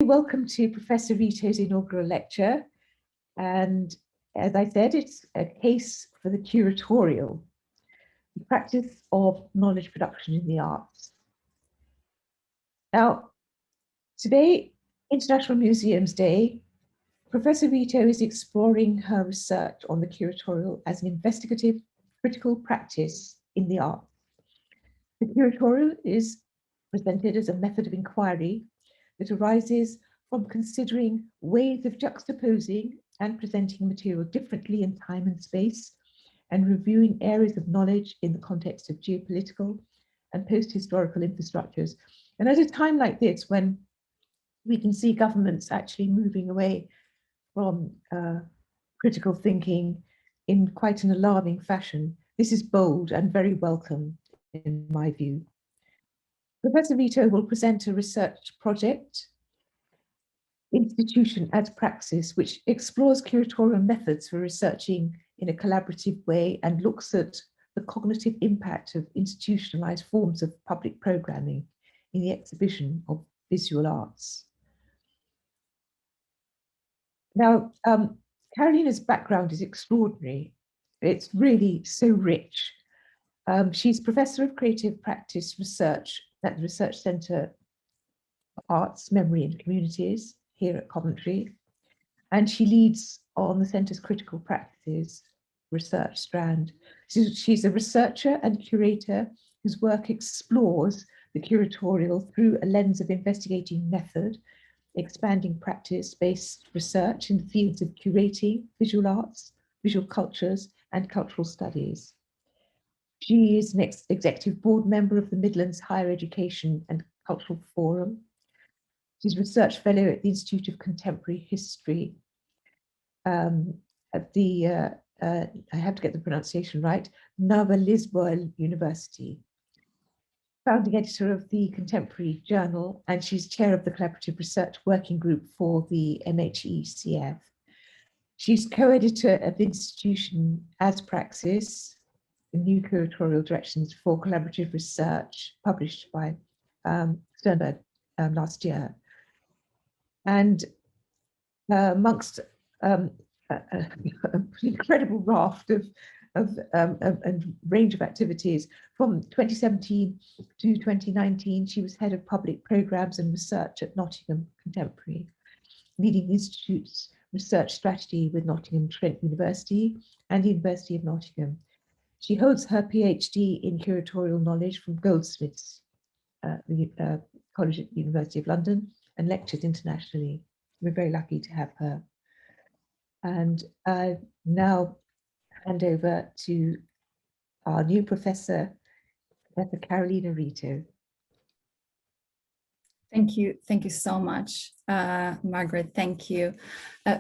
Welcome to Professor Rito's inaugural lecture. And as I said, it's a case for the curatorial, the practice of knowledge production in the arts. Now, today, International Museums Day, Professor Rito is exploring her research on the curatorial as an investigative, critical practice in the arts. The curatorial is presented as a method of inquiry that arises from considering ways of juxtaposing and presenting material differently in time and space, and reviewing areas of knowledge in the context of geopolitical and post-historical infrastructures. And at a time like this, when we can see governments actually moving away from critical thinking in quite an alarming fashion, this is bold and very welcome in my view. Professor Rito will present a research project, Institution as Praxis, which explores curatorial methods for researching in a collaborative way and looks at the cognitive impact of institutionalized forms of public programming in the exhibition of visual arts. Now, Carolina's background is extraordinary. It's really so rich. She's Professor of Creative Practice Research at the Research Centre for Arts, Memory and Communities here at Coventry, and she leads on the Centre's critical practices research strand. She's a researcher and curator whose work explores the curatorial through a lens of investigating method, expanding practice-based research in the fields of curating, visual arts, visual cultures, and cultural studies. She is an executive board member of the Midlands Higher Education and Cultural Forum. She's research fellow at the Institute of Contemporary History at the, I have to get the pronunciation right, Nova Lisboa University. Founding editor of the Contemporary Journal, and she's chair of the Collaborative Research Working Group for the MHECF. She's co-editor of Institution as Praxis, the new curatorial directions for collaborative research, published by Sternberg last year. And amongst an incredible raft of and range of activities, from 2017 to 2019, she was head of public programs and research at Nottingham Contemporary, leading the Institute's research strategy with Nottingham Trent University and the University of Nottingham. She holds her PhD in curatorial knowledge from Goldsmiths, the College at the University of London, and lectures internationally. We're very lucky to have her. And I now hand over to our new professor, Professor Carolina Rito. Thank you so much, Margaret. Thank you.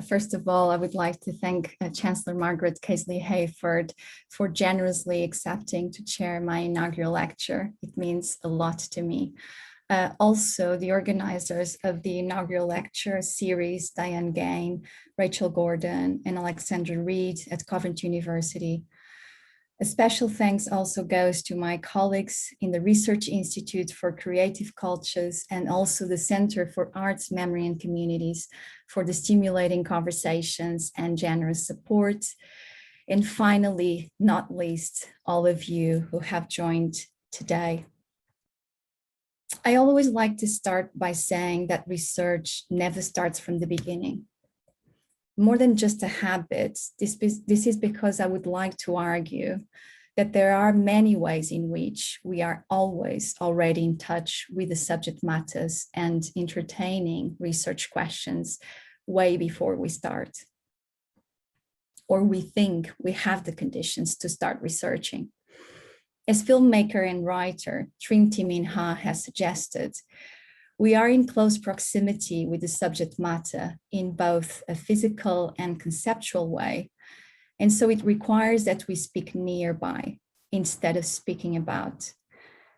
First of all, I would like to thank Chancellor Margaret Casely-Hayford for generously accepting to chair my inaugural lecture. It means a lot to me. Also, the organizers of the inaugural lecture series, Diane Gain, Rachel Gordon, and Alexandra Reed at Coventry University. A special thanks also goes to my colleagues in the Research Institute for Creative Cultures and also the Center for Arts, Memory and Communities for the stimulating conversations and generous support. And finally, not least, all of you who have joined today. I always like to start by saying that research never starts from the beginning. More than just a habit, this is because I would like to argue that there are many ways in which we are always already in touch with the subject matters and entertaining research questions way before we start. Or we think we have the conditions to start researching. As filmmaker and writer Trinh Minh Ha has suggested, we are in close proximity with the subject matter in both a physical and conceptual way. And so it requires that we speak nearby instead of speaking about,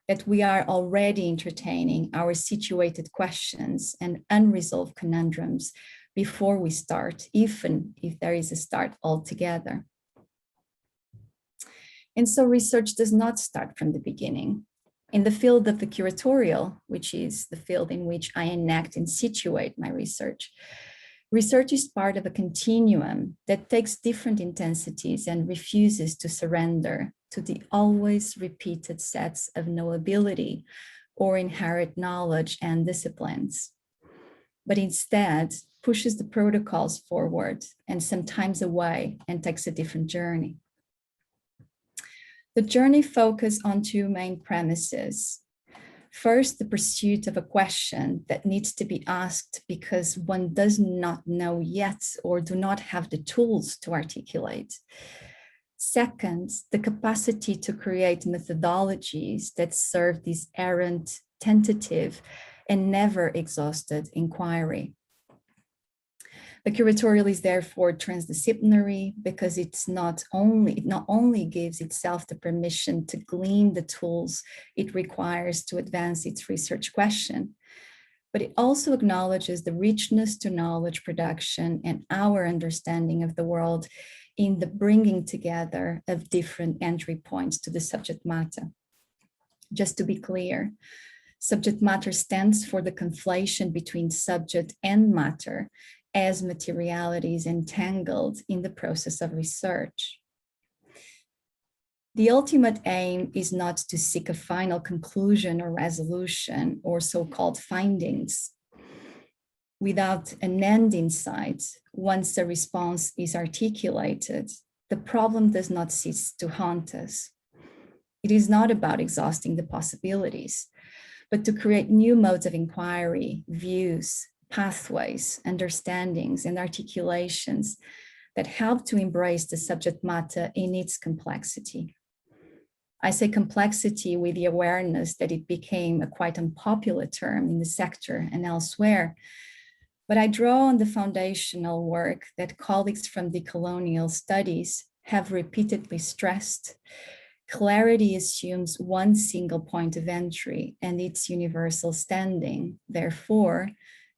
that we are already entertaining our situated questions and unresolved conundrums before we start, even if there is a start altogether. And so research does not start from the beginning. In the field of the curatorial, which is the field in which I enact and situate my research, research is part of a continuum that takes different intensities and refuses to surrender to the always repeated sets of knowability or inherent knowledge and disciplines, but instead pushes the protocols forward and sometimes away and takes a different journey. The journey focuses on two main premises. First, the pursuit of a question that needs to be asked because one does not know yet or do not have the tools to articulate. Second, the capacity to create methodologies that serve this errant, tentative, and never exhausted inquiry. The curatorial is therefore transdisciplinary because it not only gives itself the permission to glean the tools it requires to advance its research question, but it also acknowledges the richness to knowledge production and our understanding of the world in the bringing together of different entry points to the subject matter. Just to be clear, subject matter stands for the conflation between subject and matter as materialities entangled in the process of research. The ultimate aim is not to seek a final conclusion or resolution or so-called findings. Without an end in sight, once a response is articulated, the problem does not cease to haunt us. It is not about exhausting the possibilities, but to create new modes of inquiry, views, pathways, understandings, and articulations that help to embrace the subject matter in its complexity. I say complexity with the awareness that it became a quite unpopular term in the sector and elsewhere, but I draw on the foundational work that colleagues from decolonial studies have repeatedly stressed. Clarity assumes one single point of entry and its universal standing, therefore,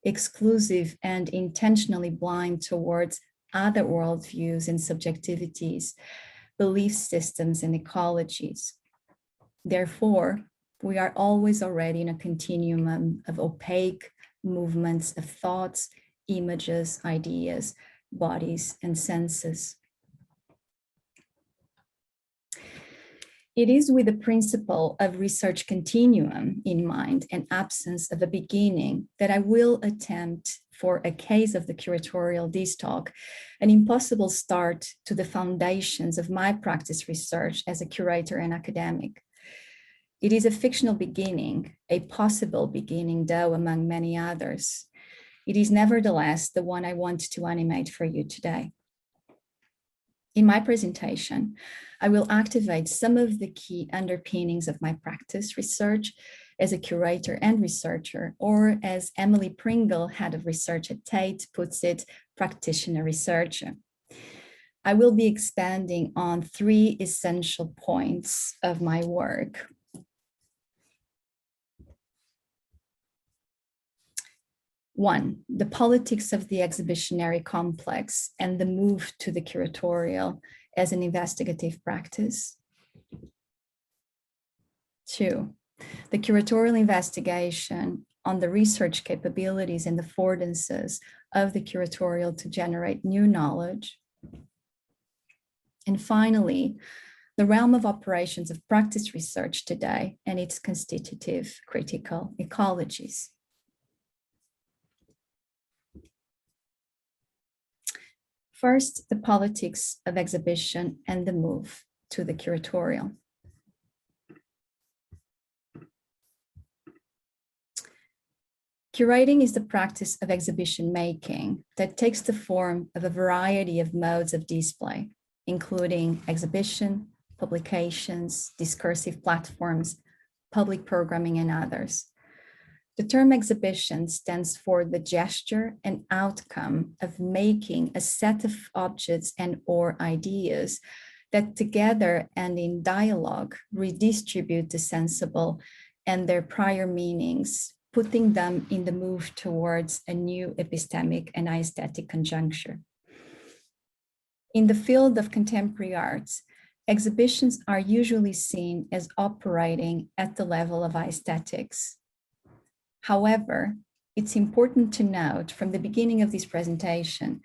exclusive and intentionally blind towards other worldviews and subjectivities, belief systems and ecologies. Therefore, we are always already in a continuum of opaque movements of thoughts, images, ideas, bodies, and senses. It is with the principle of research continuum in mind and absence of a beginning that I will attempt, for a case of the curatorial this talk, an impossible start to the foundations of my practice research as a curator and academic. It is a fictional beginning, a possible beginning, though among many others. It is nevertheless the one I want to animate for you today. In my presentation, I will activate some of the key underpinnings of my practice research as a curator and researcher, or as Emily Pringle, head of research at Tate, puts it, practitioner researcher. I will be expanding on three essential points of my work. One, the politics of the exhibitionary complex and the move to the curatorial as an investigative practice. Two, the curatorial investigation on the research capabilities and affordances of the curatorial to generate new knowledge. And finally, the realm of operations of practice research today and its constitutive critical ecologies. First, the politics of exhibition and the move to the curatorial. Curating is the practice of exhibition making that takes the form of a variety of modes of display, including exhibition, publications, discursive platforms, public programming, and others. The term exhibition stands for the gesture and outcome of making a set of objects and/or ideas that together and in dialogue redistribute the sensible and their prior meanings, putting them in the move towards a new epistemic and aesthetic conjuncture. In the field of contemporary arts, exhibitions are usually seen as operating at the level of aesthetics. However, it's important to note from the beginning of this presentation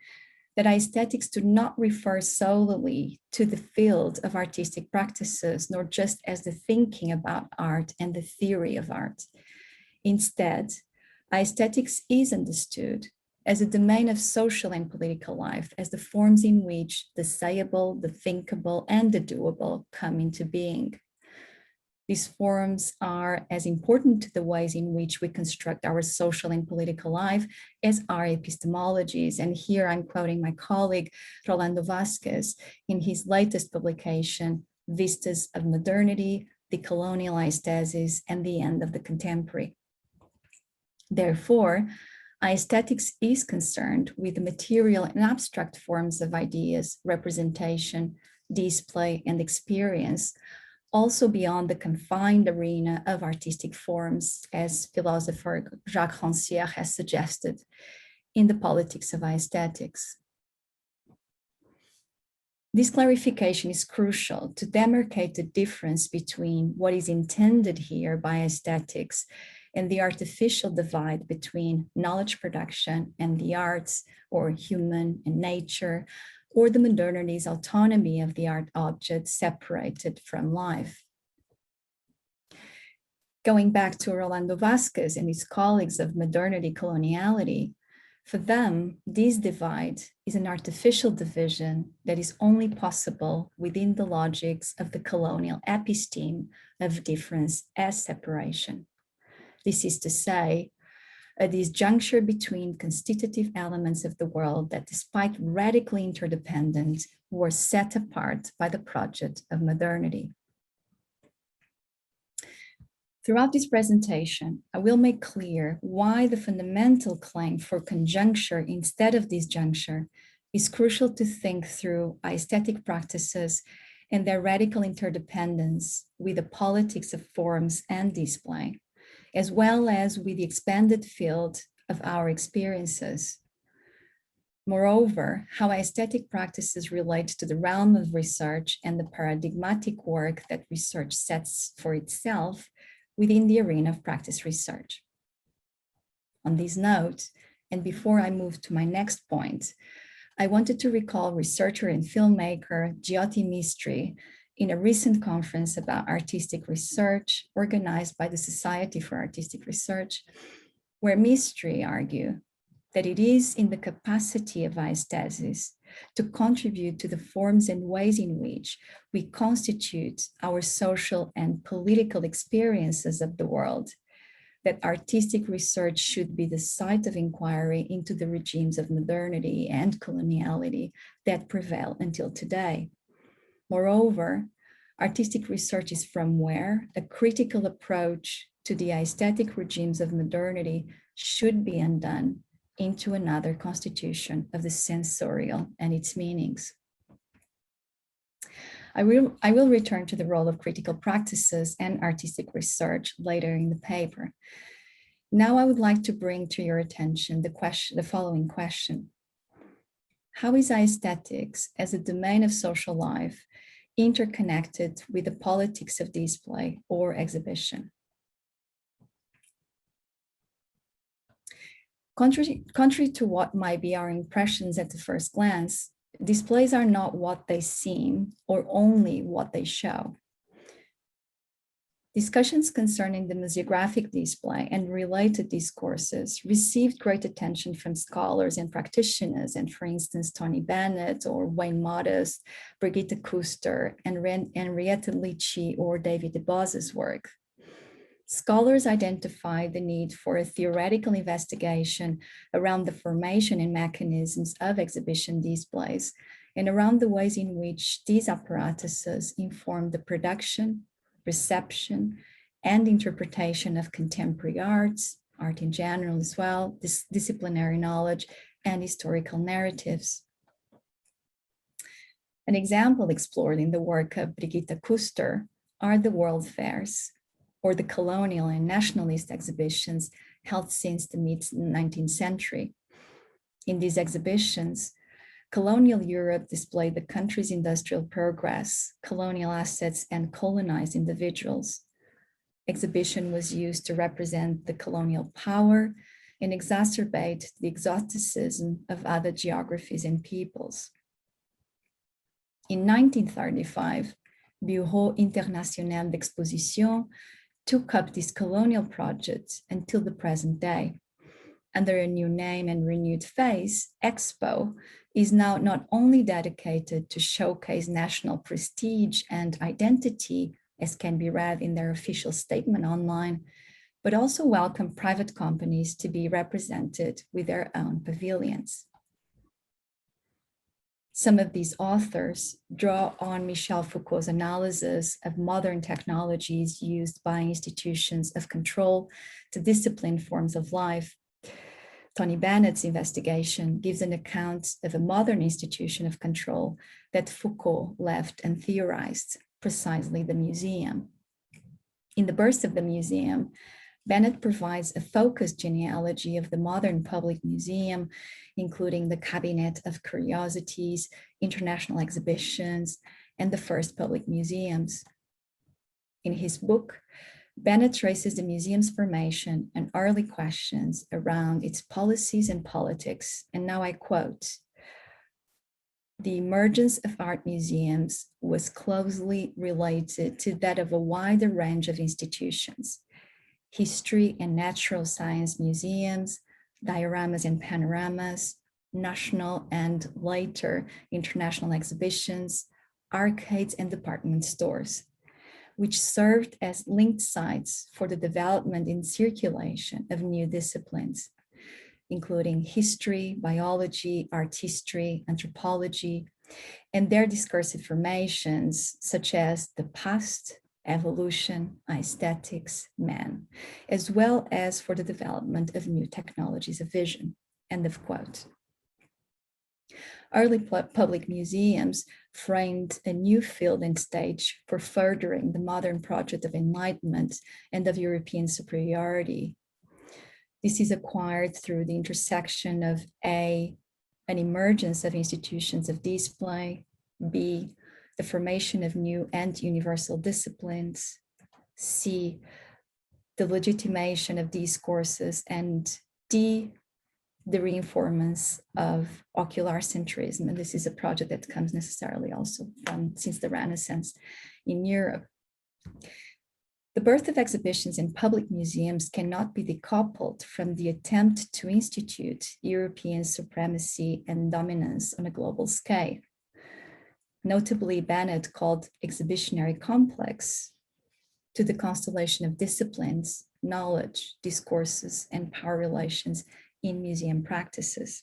that aesthetics do not refer solely to the field of artistic practices, nor just as the thinking about art and the theory of art. Instead, aesthetics is understood as a domain of social and political life, as the forms in which the sayable, the thinkable, and the doable come into being. These forms are as important to the ways in which we construct our social and political life as our epistemologies. And here I'm quoting my colleague, Rolando Vasquez, in his latest publication, Vistas of Modernity, the Colonial Aesthesis, and the End of the Contemporary. Therefore, aesthetics is concerned with the material and abstract forms of ideas, representation, display, and experience, also beyond the confined arena of artistic forms, as philosopher Jacques Rancière has suggested in The Politics of Aesthetics. This clarification is crucial to demarcate the difference between what is intended here by aesthetics and the artificial divide between knowledge production and the arts, or human and nature, or the modernity's autonomy of the art object separated from life. Going back to Rolando Vasquez and his colleagues of modernity coloniality, for them, this divide is an artificial division that is only possible within the logics of the colonial episteme of difference as separation. This is to say, a disjuncture between constitutive elements of the world that, despite radically interdependent, were set apart by the project of modernity. Throughout this presentation, I will make clear why the fundamental claim for conjuncture instead of disjuncture is crucial to think through aesthetic practices and their radical interdependence with the politics of forms and display, as well as with the expanded field of our experiences. Moreover, how aesthetic practices relate to the realm of research and the paradigmatic work that research sets for itself within the arena of practice research. On this note, and before I move to my next point, I wanted to recall researcher and filmmaker Jyoti Mistry in a recent conference about artistic research organized by the Society for Artistic Research, where Mistry argued that it is in the capacity of aesthesis to contribute to the forms and ways in which we constitute our social and political experiences of the world, that artistic research should be the site of inquiry into the regimes of modernity and coloniality that prevail until today. Moreover, artistic research is from where a critical approach to the aesthetic regimes of modernity should be undone into another constitution of the sensorial and its meanings. I will return to the role of critical practices and artistic research later in the paper. Now I would like to bring to your attention the following question. How is aesthetics as a domain of social life interconnected with the politics of display or exhibition? Contrary to what might be our impressions at the first glance, displays are not what they seem or only what they show. Discussions concerning the museographic display and related discourses received great attention from scholars and practitioners, and for instance, Tony Bennett or Wayne Modest, Brigitte Kuster, and Henriette Licci or David DeBoz's work. Scholars identified the need for a theoretical investigation around the formation and mechanisms of exhibition displays and around the ways in which these apparatuses inform the production, reception, and interpretation of contemporary arts, art in general as well, disciplinary knowledge, and historical narratives. An example explored in the work of Brigitte Kuster are the World Fairs, or the colonial and nationalist exhibitions held since the mid-19th century. In these exhibitions, colonial Europe displayed the country's industrial progress, colonial assets, and colonized individuals. Exhibition was used to represent the colonial power and exacerbate the exoticism of other geographies and peoples. In 1935, Bureau International d'Exposition took up this colonial project until the present day. Under a new name and renewed face, Expo is now not only dedicated to showcase national prestige and identity, as can be read in their official statement online, but also welcome private companies to be represented with their own pavilions. Some of these authors draw on Michel Foucault's analysis of modern technologies used by institutions of control to discipline forms of life. Tony Bennett's investigation gives an account of a modern institution of control that Foucault left and theorized, precisely the museum. In The Birth of the Museum, Bennett provides a focused genealogy of the modern public museum, including the Cabinet of Curiosities, international exhibitions, and the first public museums. In his book, Bennett traces the museum's formation and early questions around its policies and politics. And now I quote, "The emergence of art museums was closely related to that of a wider range of institutions. History and natural science museums, dioramas and panoramas, national and later international exhibitions, arcades and department stores, which served as linked sites for the development and circulation of new disciplines, including history, biology, art history, anthropology, and their discursive formations, such as the past, evolution, aesthetics, man, as well as for the development of new technologies of vision," end of quote. Early public museums framed a new field and stage for furthering the modern project of enlightenment and of European superiority. This is acquired through the intersection of A, an emergence of institutions of display, B, the formation of new and universal disciplines, C, the legitimation of discourses, and D, the reinforcement of ocular centrism. And this is a project that comes necessarily also from since the Renaissance in Europe. The birth of exhibitions in public museums cannot be decoupled from the attempt to institute European supremacy and dominance on a global scale. Notably, Bennett called exhibitionary complex to the constellation of disciplines, knowledge, discourses, and power relations in museum practices.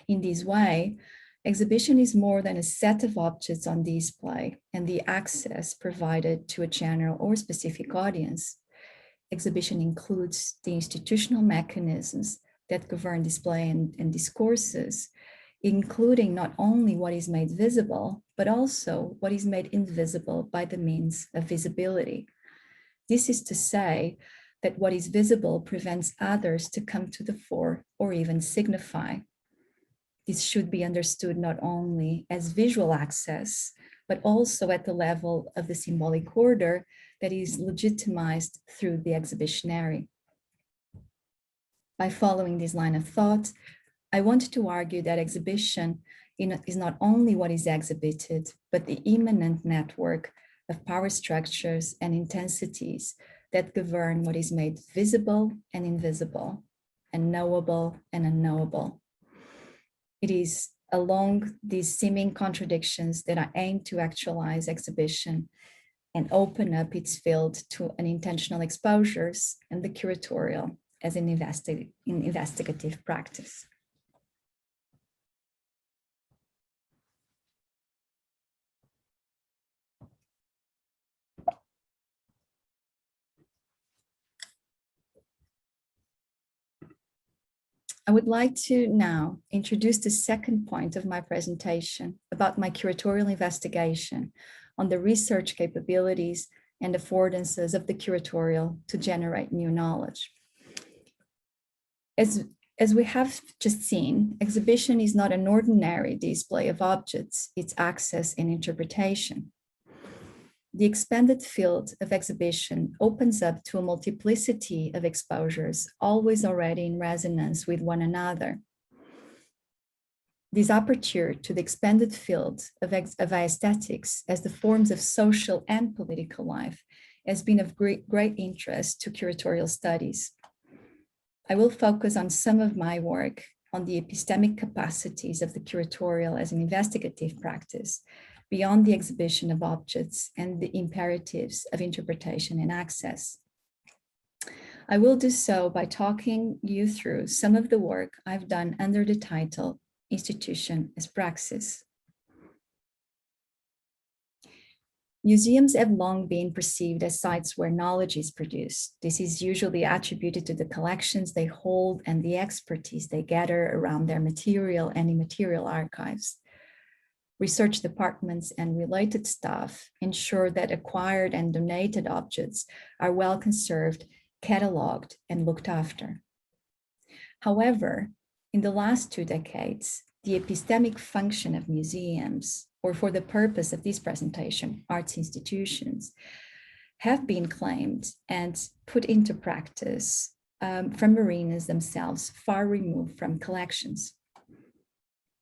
In this way, exhibition is more than a set of objects on display and the access provided to a general or specific audience. Exhibition includes the institutional mechanisms that govern display and discourses, including not only what is made visible, but also what is made invisible by the means of visibility. This is to say that what is visible prevents others to come to the fore or even signify. This should be understood not only as visual access, but also at the level of the symbolic order that is legitimized through the exhibitionary. By following this line of thought, I want to argue that exhibition is not only what is exhibited, but the immanent network of power structures and intensities that govern what is made visible and invisible, and knowable and unknowable. It is along these seeming contradictions that I aim to actualize exhibition and open up its field to unintentional exposures and the curatorial as an investigative practice. I would like to now introduce the second point of my presentation about my curatorial investigation on the research capabilities and affordances of the curatorial to generate new knowledge. As As we have just seen, exhibition is not an ordinary display of objects, it's access and interpretation. The expanded field of exhibition opens up to a multiplicity of exposures, always already in resonance with one another. This aperture to the expanded field of aesthetics as the forms of social and political life has been of great interest to curatorial studies. I will focus on some of my work on the epistemic capacities of the curatorial as an investigative practice, beyond the exhibition of objects and the imperatives of interpretation and access. I will do so by talking you through some of the work I've done under the title Institution as Praxis. Museums have long been perceived as sites where knowledge is produced. This is usually attributed to the collections they hold and the expertise they gather around their material and immaterial archives. Research departments and related staff ensure that acquired and donated objects are well conserved, cataloged, and looked after. However, in the last 2 decades, the epistemic function of museums, or for the purpose of this presentation, arts institutions, have been claimed and put into practice from arenas themselves far removed from collections.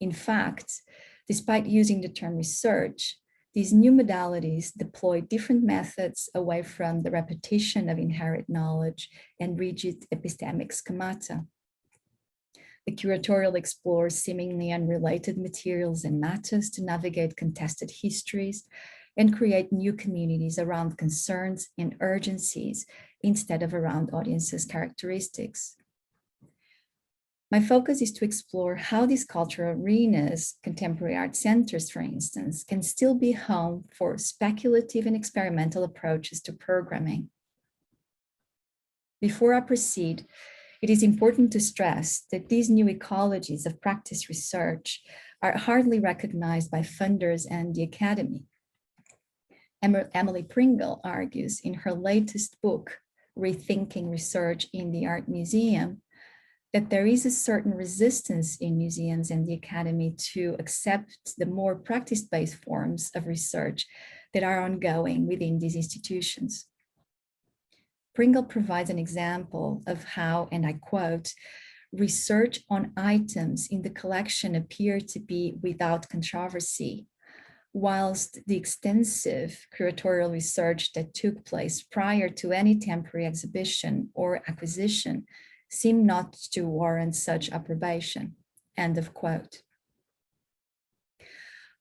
In fact, despite using the term research, these new modalities deploy different methods away from the repetition of inherent knowledge and rigid epistemic schemata. The curatorial explores seemingly unrelated materials and matters to navigate contested histories and create new communities around concerns and urgencies instead of around audiences' characteristics. My focus is to explore how these cultural arenas, contemporary art centers, for instance, can still be home for speculative and experimental approaches to programming. Before I proceed, it is important to stress that these new ecologies of practice research are hardly recognized by funders and the academy. Emily Pringle argues in her latest book, Rethinking Research in the Art Museum, that there is a certain resistance in museums and the academy to accept the more practice-based forms of research that are ongoing within these institutions. Pringle provides an example of how, and I quote, research on items in the collection appear to be without controversy, whilst the extensive curatorial research that took place prior to any temporary exhibition or acquisition seem not to warrant such approbation, end of quote.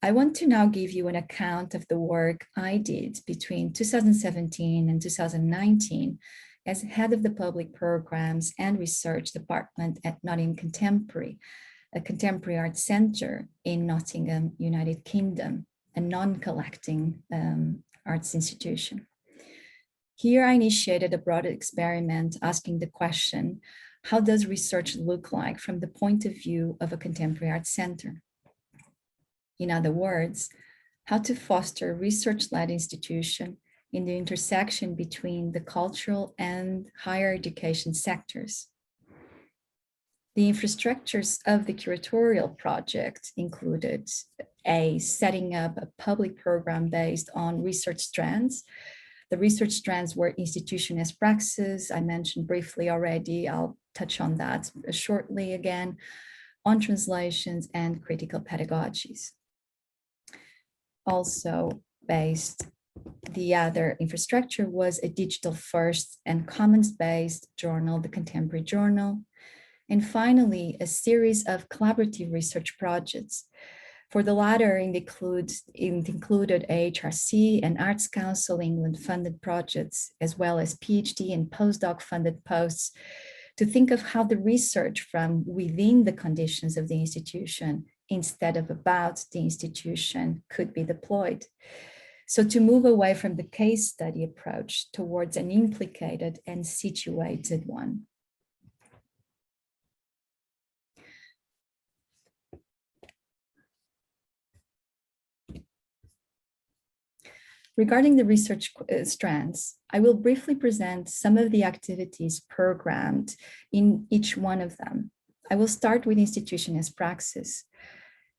I want to now give you an account of the work I did between 2017 and 2019 as head of the public programs and research department at Nottingham Contemporary, a contemporary art center in Nottingham, United Kingdom, a non-collecting arts institution. Here I initiated a broad experiment asking the question, how does research look like from the point of view of a contemporary art center? In other words, how to foster a research-led institution in the intersection between the cultural and higher education sectors. The infrastructures of the curatorial project included setting up a public program based on research strands. The research strands were institution as praxis. I mentioned briefly already, I'll touch on that shortly again, on translations and critical pedagogies. Also based, the other infrastructure was a digital first and commons-based journal, the Contemporary Journal. And finally, a series of collaborative research projects. For the latter, it included AHRC and Arts Council England funded projects, as well as PhD and postdoc funded posts, to think of how the research from within the conditions of the institution instead of about the institution could be deployed. So to move away from the case study approach towards an implicated and situated one. Regarding the research strands, I will briefly present some of the activities programmed in each one of them. I will start with institution as praxis.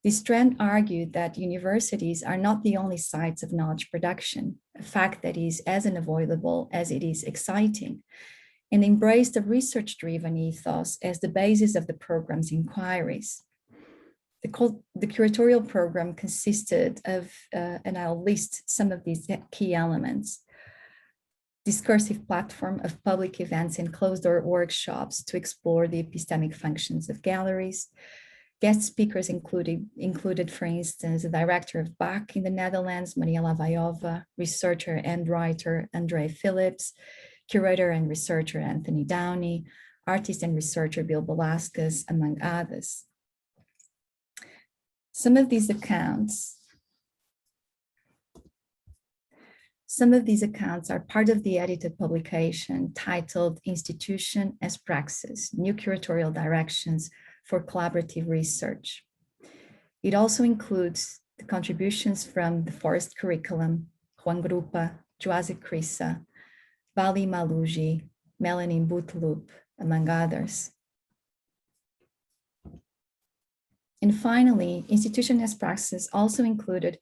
This trend argued that universities are not the only sites of knowledge production, a fact that is as unavoidable as it is exciting, and embraced a research-driven ethos as the basis of the program's inquiries. The curatorial program consisted of, and I'll list some of these key elements: discursive platform of public events and closed-door workshops to explore the epistemic functions of galleries. Guest speakers included, for instance, the director of BAC in the Netherlands, Maria Lavajova, researcher and writer André Phillips, curator and researcher Anthony Downey, artist and researcher Bill Velasquez, among others. Some of these accounts are part of the edited publication titled Institution as Praxis, New Curatorial Directions for Collaborative Research. It also includes the contributions from the Forest Curriculum, Juan Grupa, Joase Crissa, Bali Maluji, Melanie Bootloop, among others. And finally, Institution as Praxis also included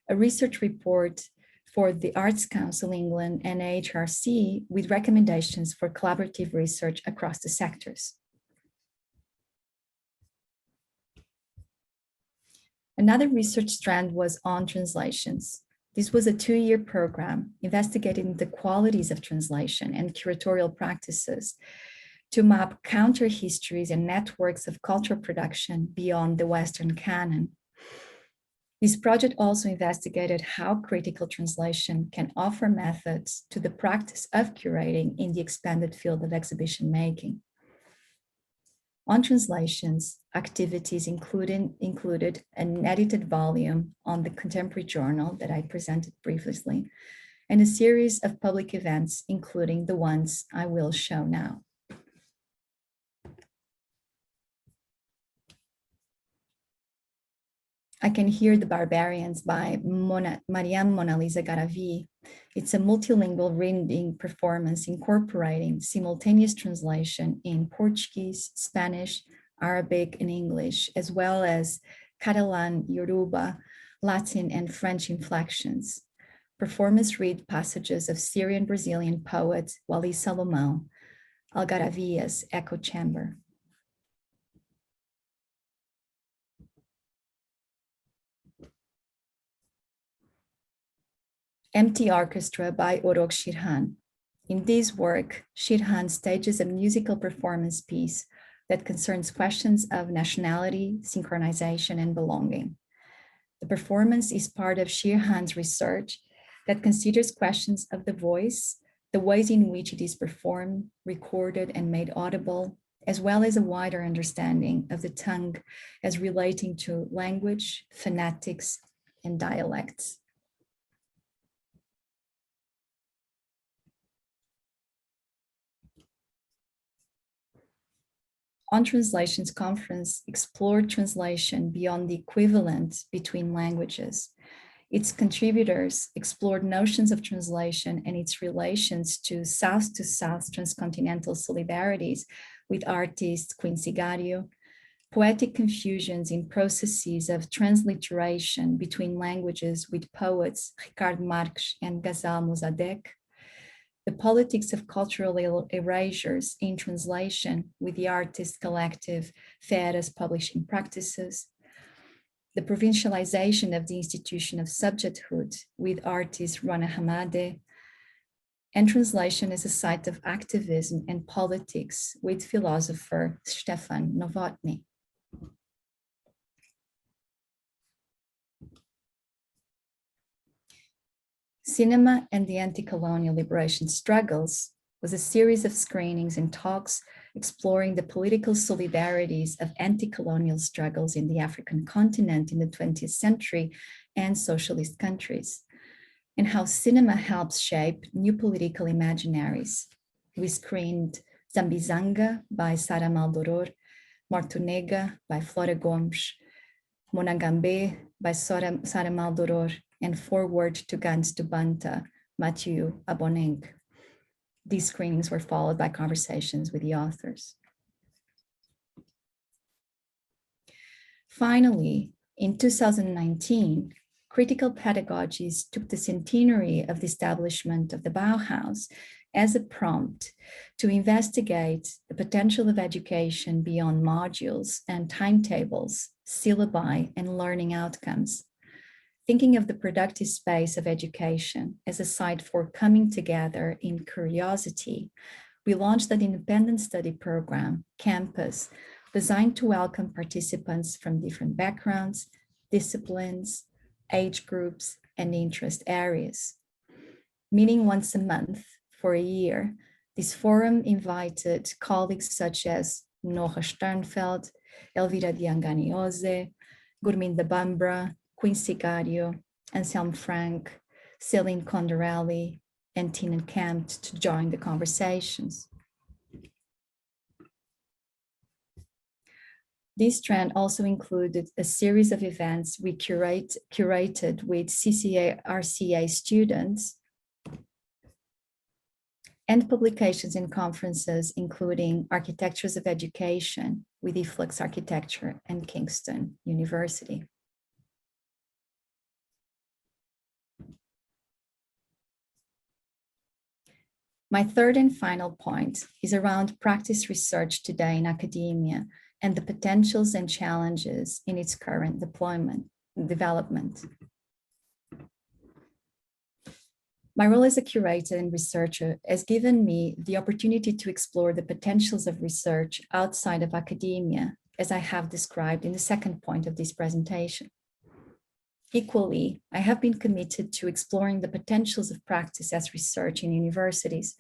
a research report for the Arts Council England and HRC with recommendations for collaborative research across the sectors. Another research strand was on translations. This was a 2-year program investigating the qualities of translation and curatorial practices to map counter histories and networks of cultural production beyond the Western canon. This project also investigated how critical translation can offer methods to the practice of curating in the expanded field of exhibition making. On translations, activities included an edited volume on the Contemporary Journal that I presented previously, and a series of public events, including the ones I will show now. I Can Hear the Barbarians by Mariam Mona Lisa Garavi. It's a multilingual reading performance incorporating simultaneous translation in Portuguese, Spanish, Arabic, and English, as well as Catalan, Yoruba, Latin, and French inflections. Performers read passages of Syrian Brazilian poet Wally Salomão, Algaravia's Echo Chamber. Empty Orchestra by Orok Shirhan. In this work, Shirhan stages a musical performance piece that concerns questions of nationality, synchronization, and belonging. The performance is part of Shirhan's research that considers questions of the voice, the ways in which it is performed, recorded, and made audible, as well as a wider understanding of the tongue as relating to language, phonetics, and dialects. On Translations Conference explored translation beyond the equivalent between languages. Its contributors explored notions of translation and its relations to South transcontinental solidarities with artist Quincy Gario, poetic confusions in processes of transliteration between languages with poets Ricard Marques and Ghazal Mossadegh, the politics of cultural erasures in translation with the artist collective Feras Publishing Practices, the provincialization of the institution of subjecthood with artist Rana Hamade, and translation as a site of activism and politics with philosopher Stefan Novotny. Cinema and the Anti-Colonial Liberation Struggles was a series of screenings and talks exploring the political solidarities of anti-colonial struggles in the African continent in the 20th century and socialist countries, and how cinema helps shape new political imaginaries. We screened Zambizanga by Sara Maldoror, Mortunega by Flora Gomes, Monagambe by Sara Maldoror, and Forward to Gans to Banta, Mathieu Aboneng. These screenings were followed by conversations with the authors. Finally, in 2019, Critical Pedagogies took the centenary of the establishment of the Bauhaus as a prompt to investigate the potential of education beyond modules and timetables, syllabi, and learning outcomes. Thinking of the productive space of education as a site for coming together in curiosity, we launched an independent study program, Campus, designed to welcome participants from different backgrounds, disciplines, age groups, and interest areas. Meeting once a month for a year, this forum invited colleagues such as Nora Sternfeld, Elvira Dianganiose, Gurminda Bambra, Quincy Gario, Anselm Frank, Celine Condorelli, and Tina Kempt to join the conversations. This trend also included a series of events we curated with CCA-RCA students and publications and conferences, including Architectures of Education with eFlux Architecture and Kingston University. My third and final point is around practice research today in academia and the potentials and challenges in its current development. My role as a curator and researcher has given me the opportunity to explore the potentials of research outside of academia, as I have described in the second point of this presentation. Equally, I have been committed to exploring the potentials of practice as research in universities,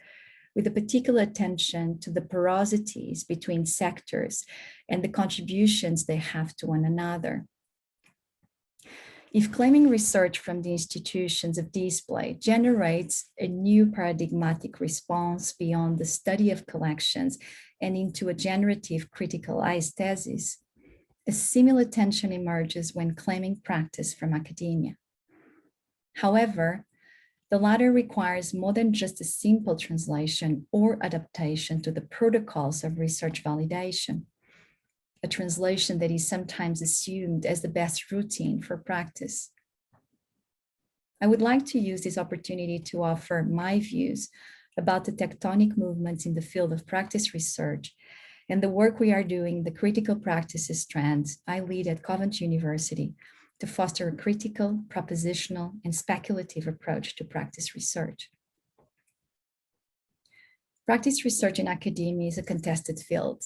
with a particular attention to the porosities between sectors and the contributions they have to one another. If claiming research from the institutions of display generates a new paradigmatic response beyond the study of collections and into a generative critical aesthesis, a similar tension emerges when claiming practice from academia. However, the latter requires more than just a simple translation or adaptation to the protocols of research validation, a translation that is sometimes assumed as the best routine for practice. I would like to use this opportunity to offer my views about the tectonic movements in the field of practice research and the work we are doing, the critical practices strands I lead at Coventry University to foster a critical, propositional, and speculative approach to practice research. Practice research in academia is a contested field,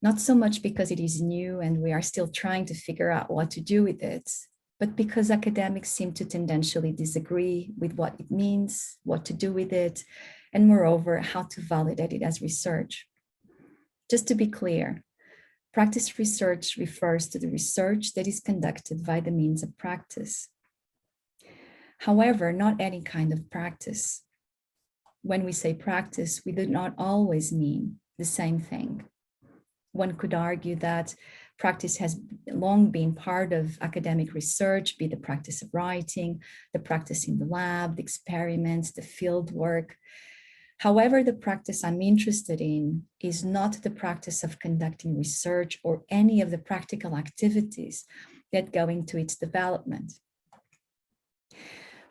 not so much because it is new and we are still trying to figure out what to do with it, but because academics seem to tendentially disagree with what it means, what to do with it, and moreover, how to validate it as research. Just to be clear, practice research refers to the research that is conducted by the means of practice. However, not any kind of practice. When we say practice, we do not always mean the same thing. One could argue that practice has long been part of academic research, be the practice of writing, the practice in the lab, the experiments, the field work. However, the practice I'm interested in is not the practice of conducting research or any of the practical activities that go into its development.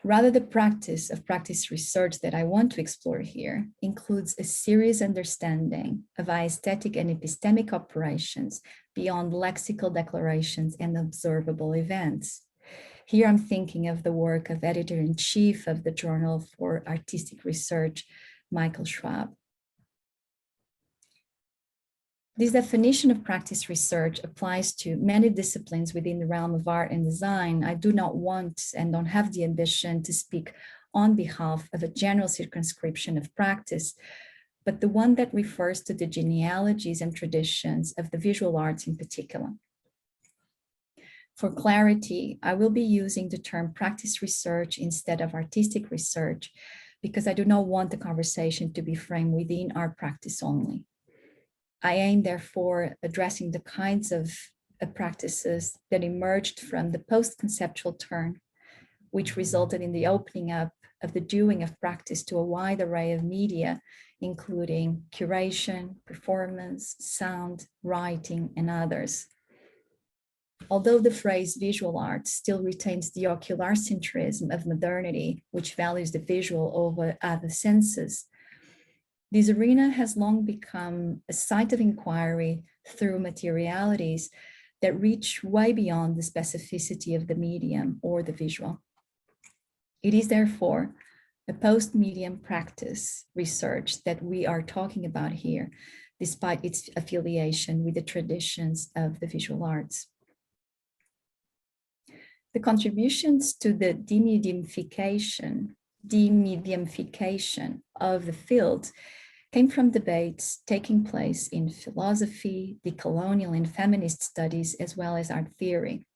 Rather, the practice of practice research that I want to explore here includes a serious understanding of aesthetic and epistemic operations beyond lexical declarations and observable events. Here I'm thinking of the work of editor-in-chief of the Journal for Artistic Research, Michael Schwab. This definition of practice research applies to many disciplines within the realm of art and design. I do not want and don't have the ambition to speak on behalf of a general circumscription of practice, but the one that refers to the genealogies and traditions of the visual arts in particular. For clarity, I will be using the term practice research instead of artistic research, because I do not want the conversation to be framed within art practice only. I aim, therefore, addressing the kinds of practices that emerged from the post-conceptual turn, which resulted in the opening up of the doing of practice to a wide array of media, including curation, performance, sound, writing, and others. Although the phrase visual art still retains the ocular centrism of modernity, which values the visual over other senses, this arena has long become a site of inquiry through materialities that reach way beyond the specificity of the medium or the visual. It is therefore a post-medium practice research that we are talking about here, despite its affiliation with the traditions of the visual arts. The contributions to the demediumification of the field came from debates taking place in philosophy, decolonial and feminist studies, as well as art theory.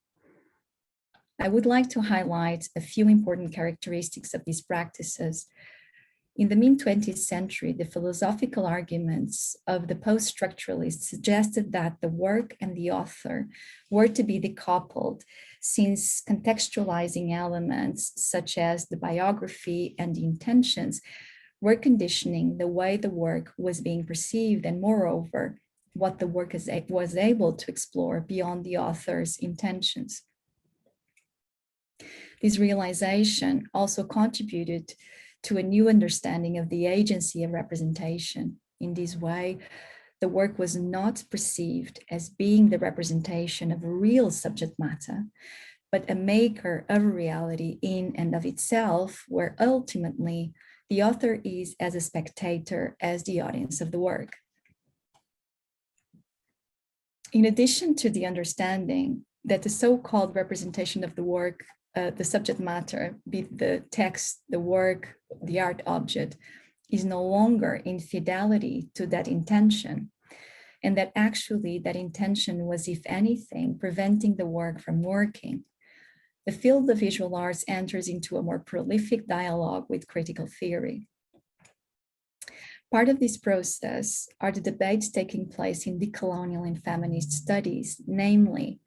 I would like to highlight a few important characteristics of these practices. In the mid-20th century, the philosophical arguments of the post-structuralists suggested that the work and the author were to be decoupled, since contextualizing elements such as the biography and the intentions were conditioning the way the work was being perceived, and moreover, what the work was able to explore beyond the author's intentions. This realization also contributed to a new understanding of the agency of representation. In this way, the work was not perceived as being the representation of a real subject matter, but a maker of reality in and of itself, where ultimately the author is as a spectator as the audience of the work. In addition to the understanding that the so-called representation of the work, the subject matter, be it the text, the work, the art object, is no longer in fidelity to that intention, and that actually that intention was, if anything, preventing the work from working, the field of visual arts enters into a more prolific dialogue with critical theory. Part of this process are the debates taking place in decolonial and feminist studies, namely,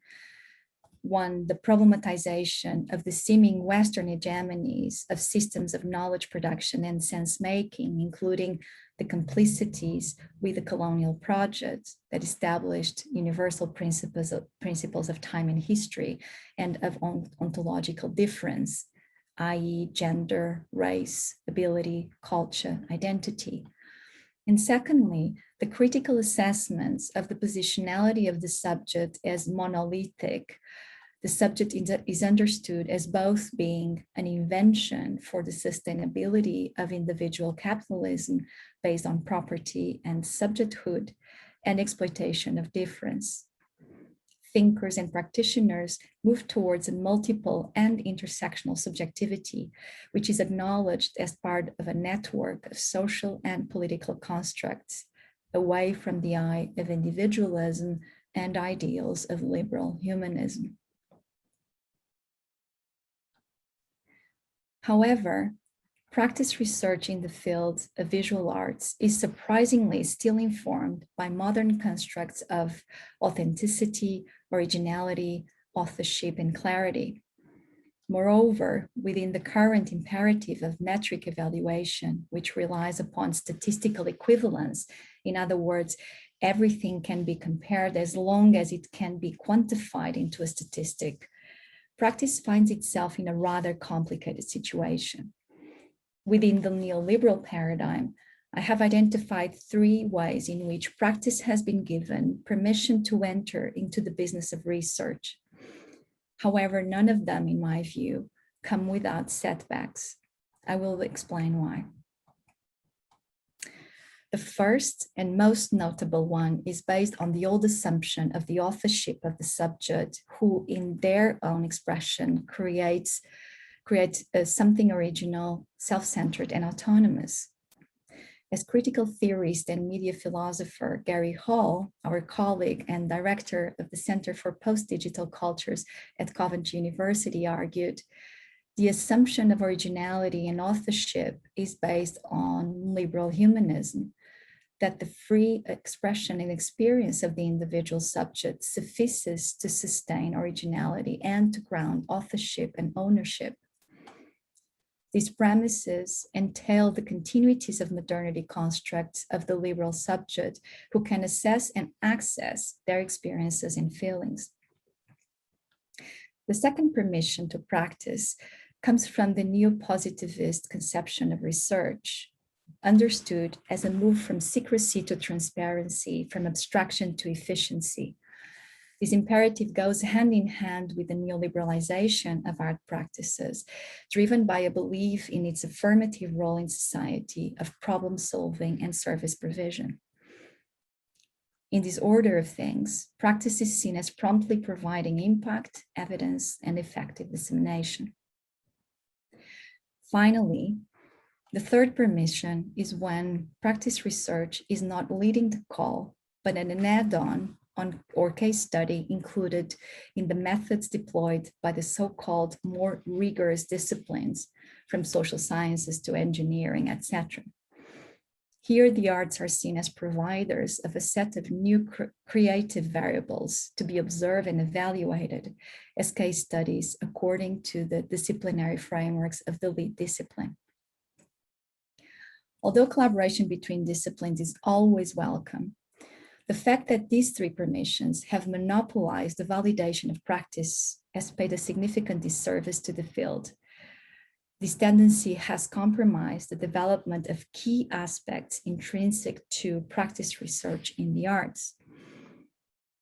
one, the problematization of the seeming Western hegemonies of systems of knowledge production and sense-making, including the complicities with the colonial project that established universal principles of time and history and of ontological difference, i.e. gender, race, ability, culture, identity. And secondly, the critical assessments of the positionality of the subject as monolithic. The subject is understood as both being an invention for the sustainability of individual capitalism based on property and subjecthood and exploitation of difference. Thinkers and practitioners move towards a multiple and intersectional subjectivity, which is acknowledged as part of a network of social and political constructs, away from the eye of individualism and ideals of liberal humanism. However, practice research in the field of visual arts is surprisingly still informed by modern constructs of authenticity, originality, authorship, and clarity. Moreover, within the current imperative of metric evaluation, which relies upon statistical equivalence, in other words, everything can be compared as long as it can be quantified into a statistic, practice finds itself in a rather complicated situation. Within the neoliberal paradigm, I have identified 3 ways in which practice has been given permission to enter into the business of research. However, none of them, in my view, come without setbacks. I will explain why. The first and most notable one is based on the old assumption of the authorship of the subject, who in their own expression creates something original, self-centered, and autonomous. As critical theorist and media philosopher Gary Hall, our colleague and director of the Center for Post-Digital Cultures at Coventry University, argued, the assumption of originality and authorship is based on liberal humanism, that the free expression and experience of the individual subject suffices to sustain originality and to ground authorship and ownership. These premises entail the continuities of modernity constructs of the liberal subject, who can assess and access their experiences and feelings. The second permission to practice comes from the neo-positivist conception of research, understood as a move from secrecy to transparency, from abstraction to efficiency. This imperative goes hand in hand with the neoliberalization of art practices, driven by a belief in its affirmative role in society of problem solving and service provision. In this order of things, practice is seen as promptly providing impact, evidence, and effective dissemination. Finally, the third permission is when practice research is not leading the call, but an add-on or case study included in the methods deployed by the so-called more rigorous disciplines, from social sciences to engineering, etc. Here, the arts are seen as providers of a set of new creative variables to be observed and evaluated as case studies according to the disciplinary frameworks of the lead discipline. Although collaboration between disciplines is always welcome, the fact that these three permissions have monopolized the validation of practice has paid a significant disservice to the field. This tendency has compromised the development of key aspects intrinsic to practice research in the arts.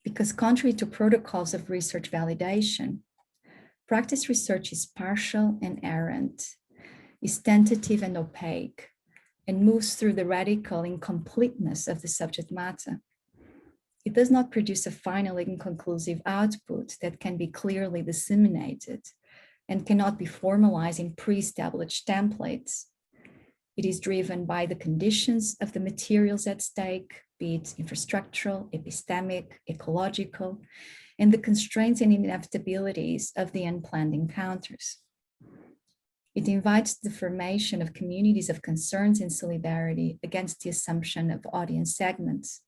Because contrary to protocols of research validation, practice research is partial and errant, is tentative and opaque, and moves through the radical incompleteness of the subject matter. It does not produce a final and conclusive output that can be clearly disseminated and cannot be formalized in pre-established templates. It is driven by the conditions of the materials at stake, be it infrastructural, epistemic, ecological, and the constraints and inevitabilities of the unplanned encounters. It invites the formation of communities of concerns and solidarity against the assumption of audience segments.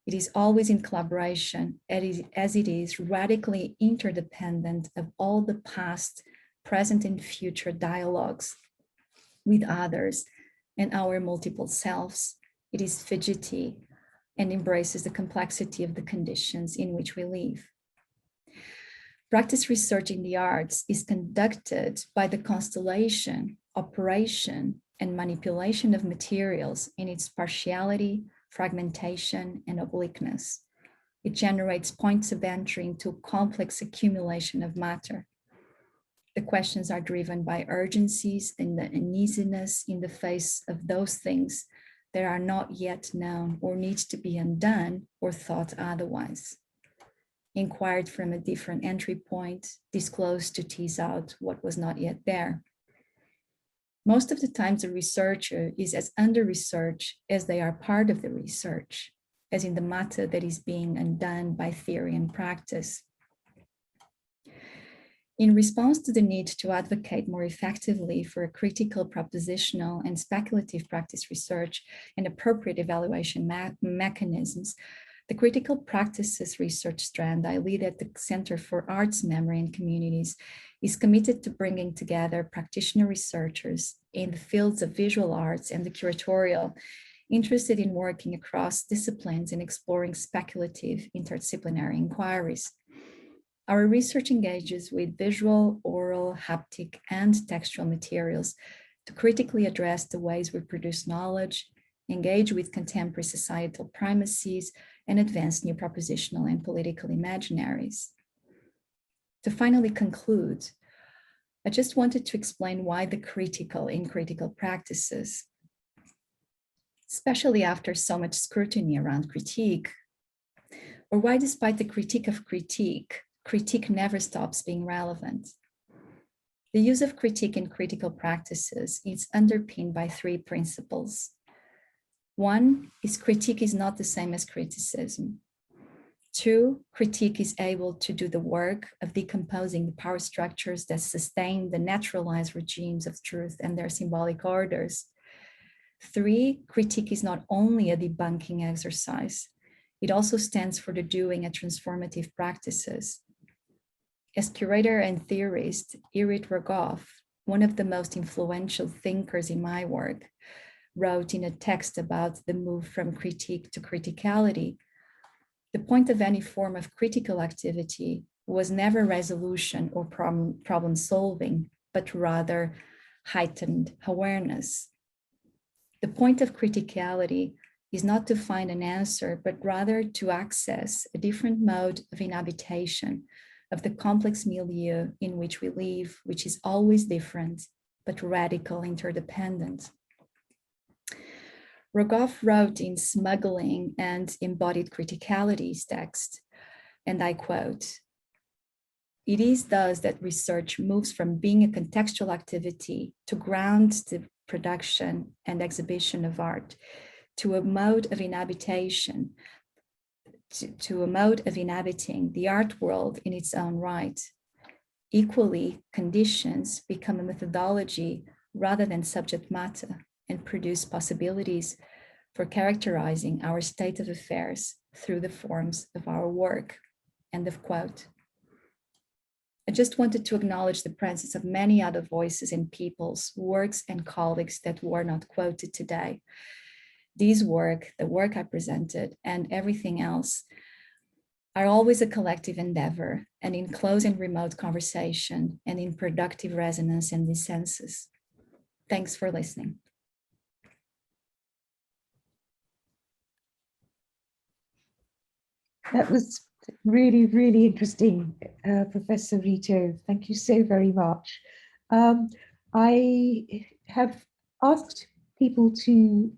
It is always in collaboration, as it is radically interdependent of all the past, present, and future dialogues with others and our multiple selves. It is fidgety and embraces the complexity of the conditions in which we live. Practice research in the arts is conducted by the constellation, operation, and manipulation of materials in its partiality, fragmentation, and obliqueness. It generates points of entry into complex accumulation of matter. The questions are driven by urgencies and the uneasiness in the face of those things that are not yet known or need to be undone or thought otherwise. Inquired from a different entry point, disclosed to tease out what was not yet there. Most of the times, the researcher is as under-researched as they are part of the research, as in the matter that is being undone by theory and practice. In response to the need to advocate more effectively for a critical, propositional, and speculative practice research and appropriate evaluation mechanisms, the critical practices research strand I lead at the Center for Arts, Memory, and Communities is committed to bringing together practitioner researchers in the fields of visual arts and the curatorial, interested in working across disciplines and exploring speculative interdisciplinary inquiries. Our research engages with visual, oral, haptic, and textual materials to critically address the ways we produce knowledge, engage with contemporary societal primacies, and advance new propositional and political imaginaries. To finally conclude, I just wanted to explain why the critical in critical practices, especially after so much scrutiny around critique, or why despite the critique of critique, critique never stops being relevant. The use of critique in critical practices is underpinned by three principles. One is critique is not the same as criticism. Two, critique is able to do the work of decomposing the power structures that sustain the naturalized regimes of truth and their symbolic orders. Three, critique is not only a debunking exercise, it also stands for the doing of transformative practices. As curator and theorist, Irit Rogoff, one of the most influential thinkers in my work, wrote in a text about the move from critique to criticality, the point of any form of critical activity, was never resolution or problem solving, but rather heightened awareness. The point of criticality is not to find an answer, but rather to access a different mode of inhabitation of the complex milieu in which we live, which is always different, but radical interdependent. Rogoff wrote in Smuggling and Embodied Criticalities text, and I quote, "It is thus that research moves from being a contextual activity to ground the production and exhibition of art, to a mode of inhabitation, to a mode of inhabiting the art world in its own right. Equally, conditions become a methodology rather than subject matter and produce possibilities for characterizing our state of affairs through the forms of our work." End of quote. I just wanted to acknowledge the presence of many other voices in people's works and colleagues that were not quoted today. These work, the work I presented, and everything else are always a collective endeavor and in close and remote conversation and in productive resonance and dissensus. Thanks for listening. That was really, really interesting, Professor Rito. Thank you so very much. I have asked people to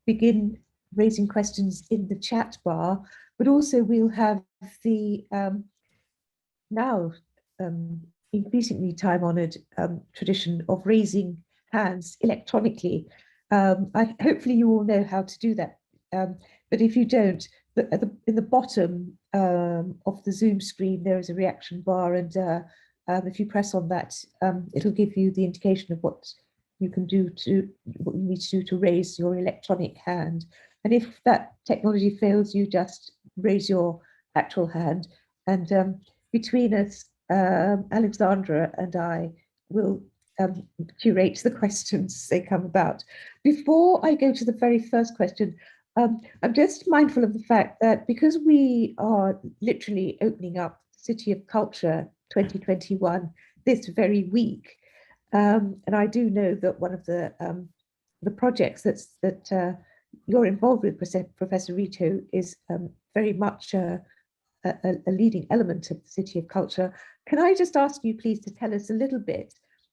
begin raising questions in the chat bar, but also we'll have the now increasingly time-honored tradition of raising hands electronically. Hopefully you all know how to do that, but if you don't, in the bottom of the Zoom screen, there is a reaction bar, and if you press on that, it'll give you the indication of what you can do what you need to do to raise your electronic hand. And if that technology fails, you just raise your actual hand. And between us, Alexandra and I will curate the questions as they come about. Before I go to the very first question, I'm just mindful of the fact that because we are literally opening up City of Culture 2021 this very week, and I do know that one of the projects that you're involved with, Professor Rito, is very much a leading element of the City of Culture. Can I just ask you, please, to tell us a little bit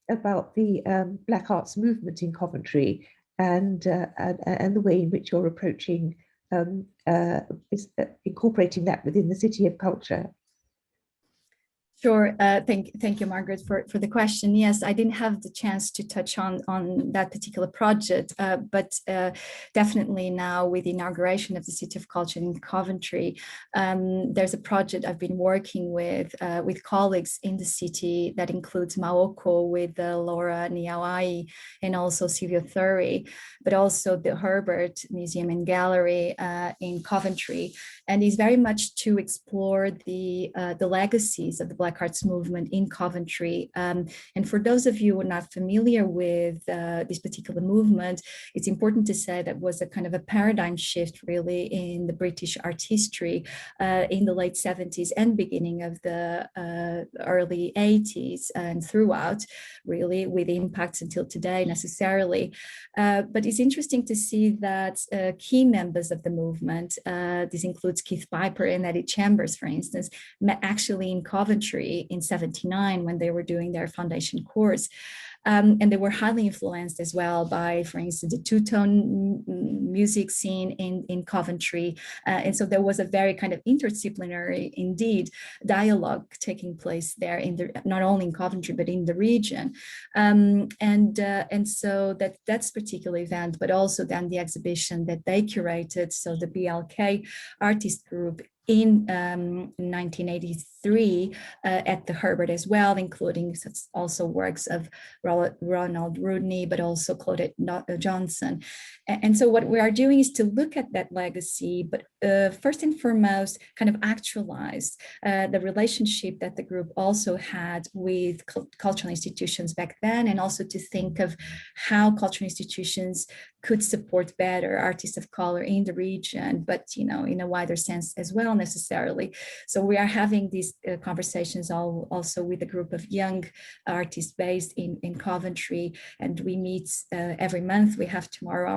about the Black Arts movement in Coventry and the way in which you're approaching incorporating that within the City of Culture? Sure. Thank you, Margaret, for the question. Yes, I didn't have the chance to touch on that particular project, but definitely now with the inauguration of the City of Culture in Coventry, there's a project I've been working with colleagues in the city that includes Maoko with Laura Niawai and also Silvio Thury, but also the Herbert Museum and Gallery in Coventry, and is very much to explore the legacies of the Black Arts movement in Coventry. And for those of you who are not familiar with this particular movement, it's important to say that was a kind of a paradigm shift really in the British art history in the late 70s and beginning of the early 80s and throughout, really, with impacts until today necessarily. But it's interesting to see that key members of the movement, this includes Keith Piper and Eddie Chambers, for instance, met actually in Coventry in 79 when they were doing their foundation course. And they were highly influenced as well by, for instance, the two-tone music scene in Coventry. And so there was a very kind of interdisciplinary, indeed, dialogue taking place there, not only in Coventry, but in the region. And so that's particular event, but also then the exhibition that they curated, so the BLK artist group, in 1983 at the Herbert as well, including also works of Raul Ronald Rodney, but also Claudette Johnson. And so what we are doing is to look at that legacy, but first and foremost, kind of actualize the relationship that the group also had with cultural institutions back then, and also to think of how cultural institutions could support better artists of color in the region, but in a wider sense as well necessarily. So we are having these conversations also with a group of young artists based in Coventry, and we meet every month. We have tomorrow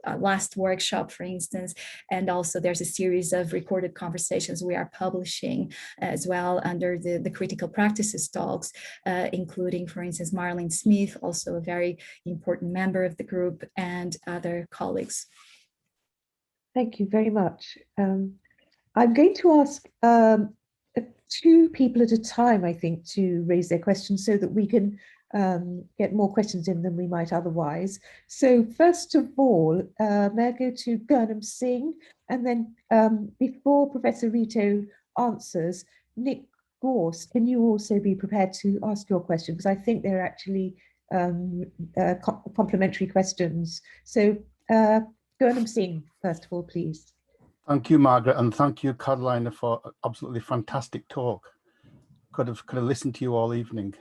our last workshop, for instance, and also there's a series of recorded conversations we are publishing as well under the critical practices talks, including, for instance, Marlene Smith, also a very important member of the group, and other colleagues. Thank you very much. I'm going to ask two people at a time, I think, to raise their questions so that we can get more questions in than we might otherwise. So first of all, may I go to Gurnam Singh, and then before Professor Rito answers, Nick Gorse, can you also be prepared to ask your question? Because I think they're actually complementary questions. So Gurnam Singh, first of all, please. Thank you, Margaret, and thank you, Carolina, for an absolutely fantastic talk. Could have listened to you all evening.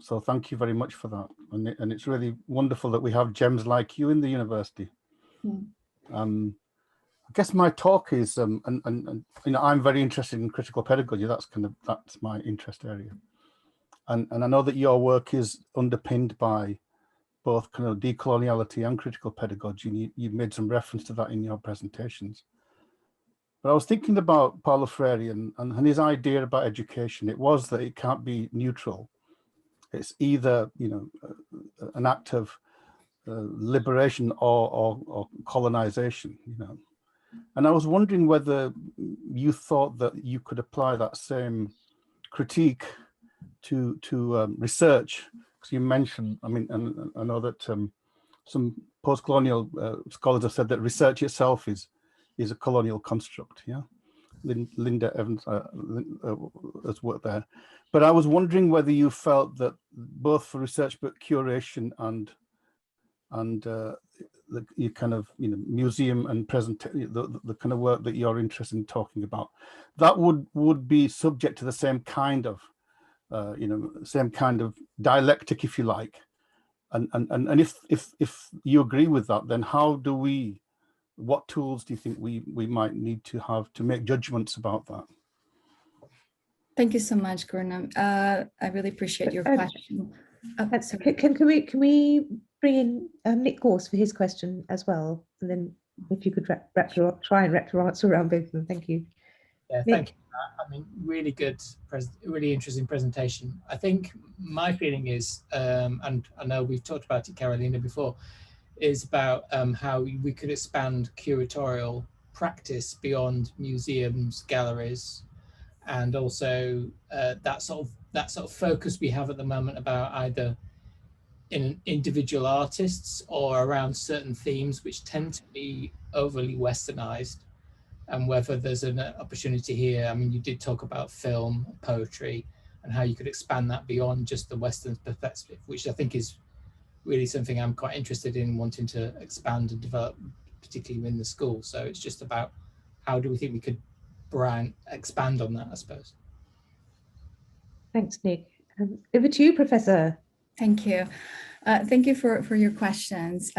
So thank you very much for that. And it's really wonderful that we have gems like you in the university. I guess my talk is, and I'm very interested in critical pedagogy. That's my interest area. And I know that your work is underpinned by both kind of decoloniality and critical pedagogy, and you've made some reference to that in your presentations. But I was thinking about Paulo Freire and his idea about education. It was that it can't be neutral. It's either an act of liberation or colonization. And I was wondering whether you thought that you could apply that same critique to research. Because you mentioned, and I know that some post-colonial scholars have said that research itself is a colonial construct. Yeah, Linda Evans has worked there. But I was wondering whether you felt that both for research, but curation and the kind of museum and the kind of work that you're interested in talking about, that would be subject to the same kind of dialectic, if you like, and if you agree with that, then what tools do you think we might need to have to make judgments about that? Thank you so much, Gurnam. I really appreciate your question. Can we bring in Nick Gorse for his question as well, and then if you could try and wrap your answer around both of them. Thank you. Yeah, thank you. Really good, really interesting presentation. I think my feeling is, and I know we've talked about it, Carolina, before, is about how we could expand curatorial practice beyond museums, galleries, and also that sort of focus we have at the moment about either in individual artists or around certain themes which tend to be overly westernized. And whether there's an opportunity here. You did talk about film, poetry, and how you could expand that beyond just the Western perspective, which I think is really something I'm quite interested in wanting to expand and develop, particularly in the school. So it's just about how do we think we could expand on that, I suppose. Thanks, Nick. Over to you, Professor. Thank you. Thank you for your questions.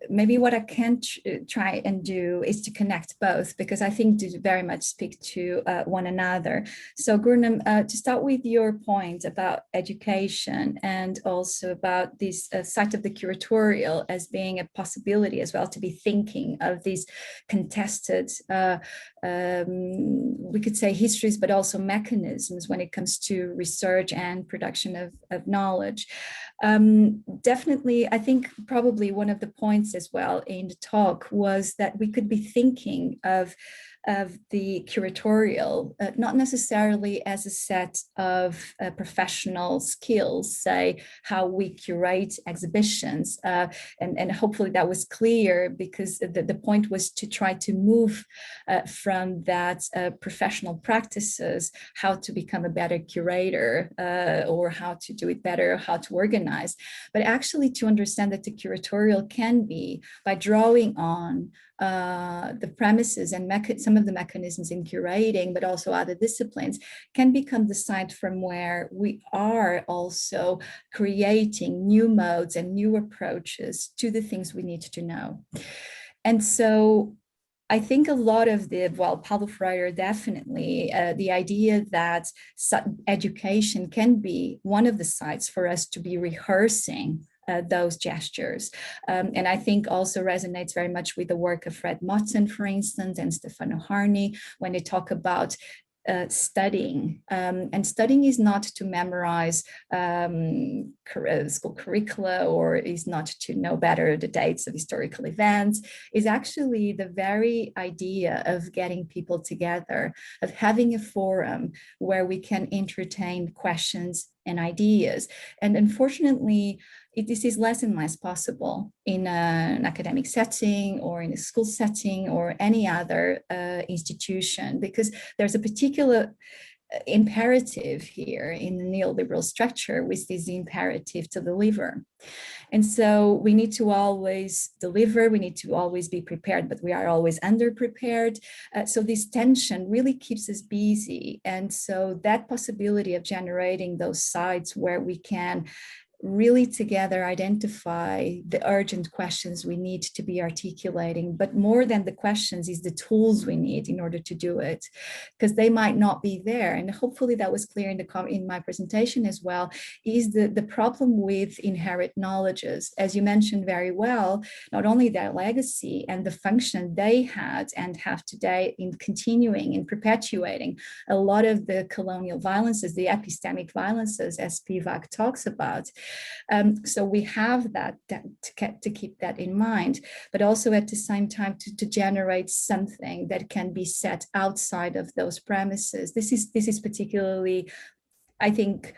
Maybe what I can try and do is to connect both, because I think they very much speak to one another. So Gurnam, to start with your point about education and also about this site of the curatorial as being a possibility as well to be thinking of these contested, we could say histories, but also mechanisms when it comes to research and production of knowledge. Definitely, I think probably one of the points as well in the talk was that we could be thinking of of the curatorial, not necessarily as a set of professional skills, say how we curate exhibitions. And hopefully that was clear, because the point was to try to move from that professional practices, how to become a better curator, or how to do it better, how to organize, but actually to understand that the curatorial can be, by drawing on the premises and some of the mechanisms in curating, but also other disciplines, can become the site from where we are also creating new modes and new approaches to the things we need to know. And so I think a lot of Paulo Freire definitely, the idea that education can be one of the sites for us to be rehearsing those gestures. And I think also resonates very much with the work of Fred Motten, for instance, and Stefano Harney, when they talk about studying. And studying is not to memorize school curricula, or is not to know better the dates of historical events, is actually the very idea of getting people together, of having a forum where we can entertain questions and ideas. And unfortunately, this is less and less possible in an academic setting, or in a school setting, or any other institution, because there's a particular imperative here in the neoliberal structure, which is the imperative to deliver. And so we need to always deliver, we need to always be prepared, but we are always underprepared. So this tension really keeps us busy. And so that possibility of generating those sites where we can really together identify the urgent questions we need to be articulating, but more than the questions is the tools we need in order to do it, because they might not be there. And hopefully that was clear in my presentation as well, is the problem with inherent knowledges, as you mentioned very well, not only their legacy and the function they had and have today in continuing and perpetuating a lot of the colonial violences, the epistemic violences, as Spivak talks about. So we have that to keep that in mind, but also at the same time to generate something that can be set outside of those premises. This is particularly, I think,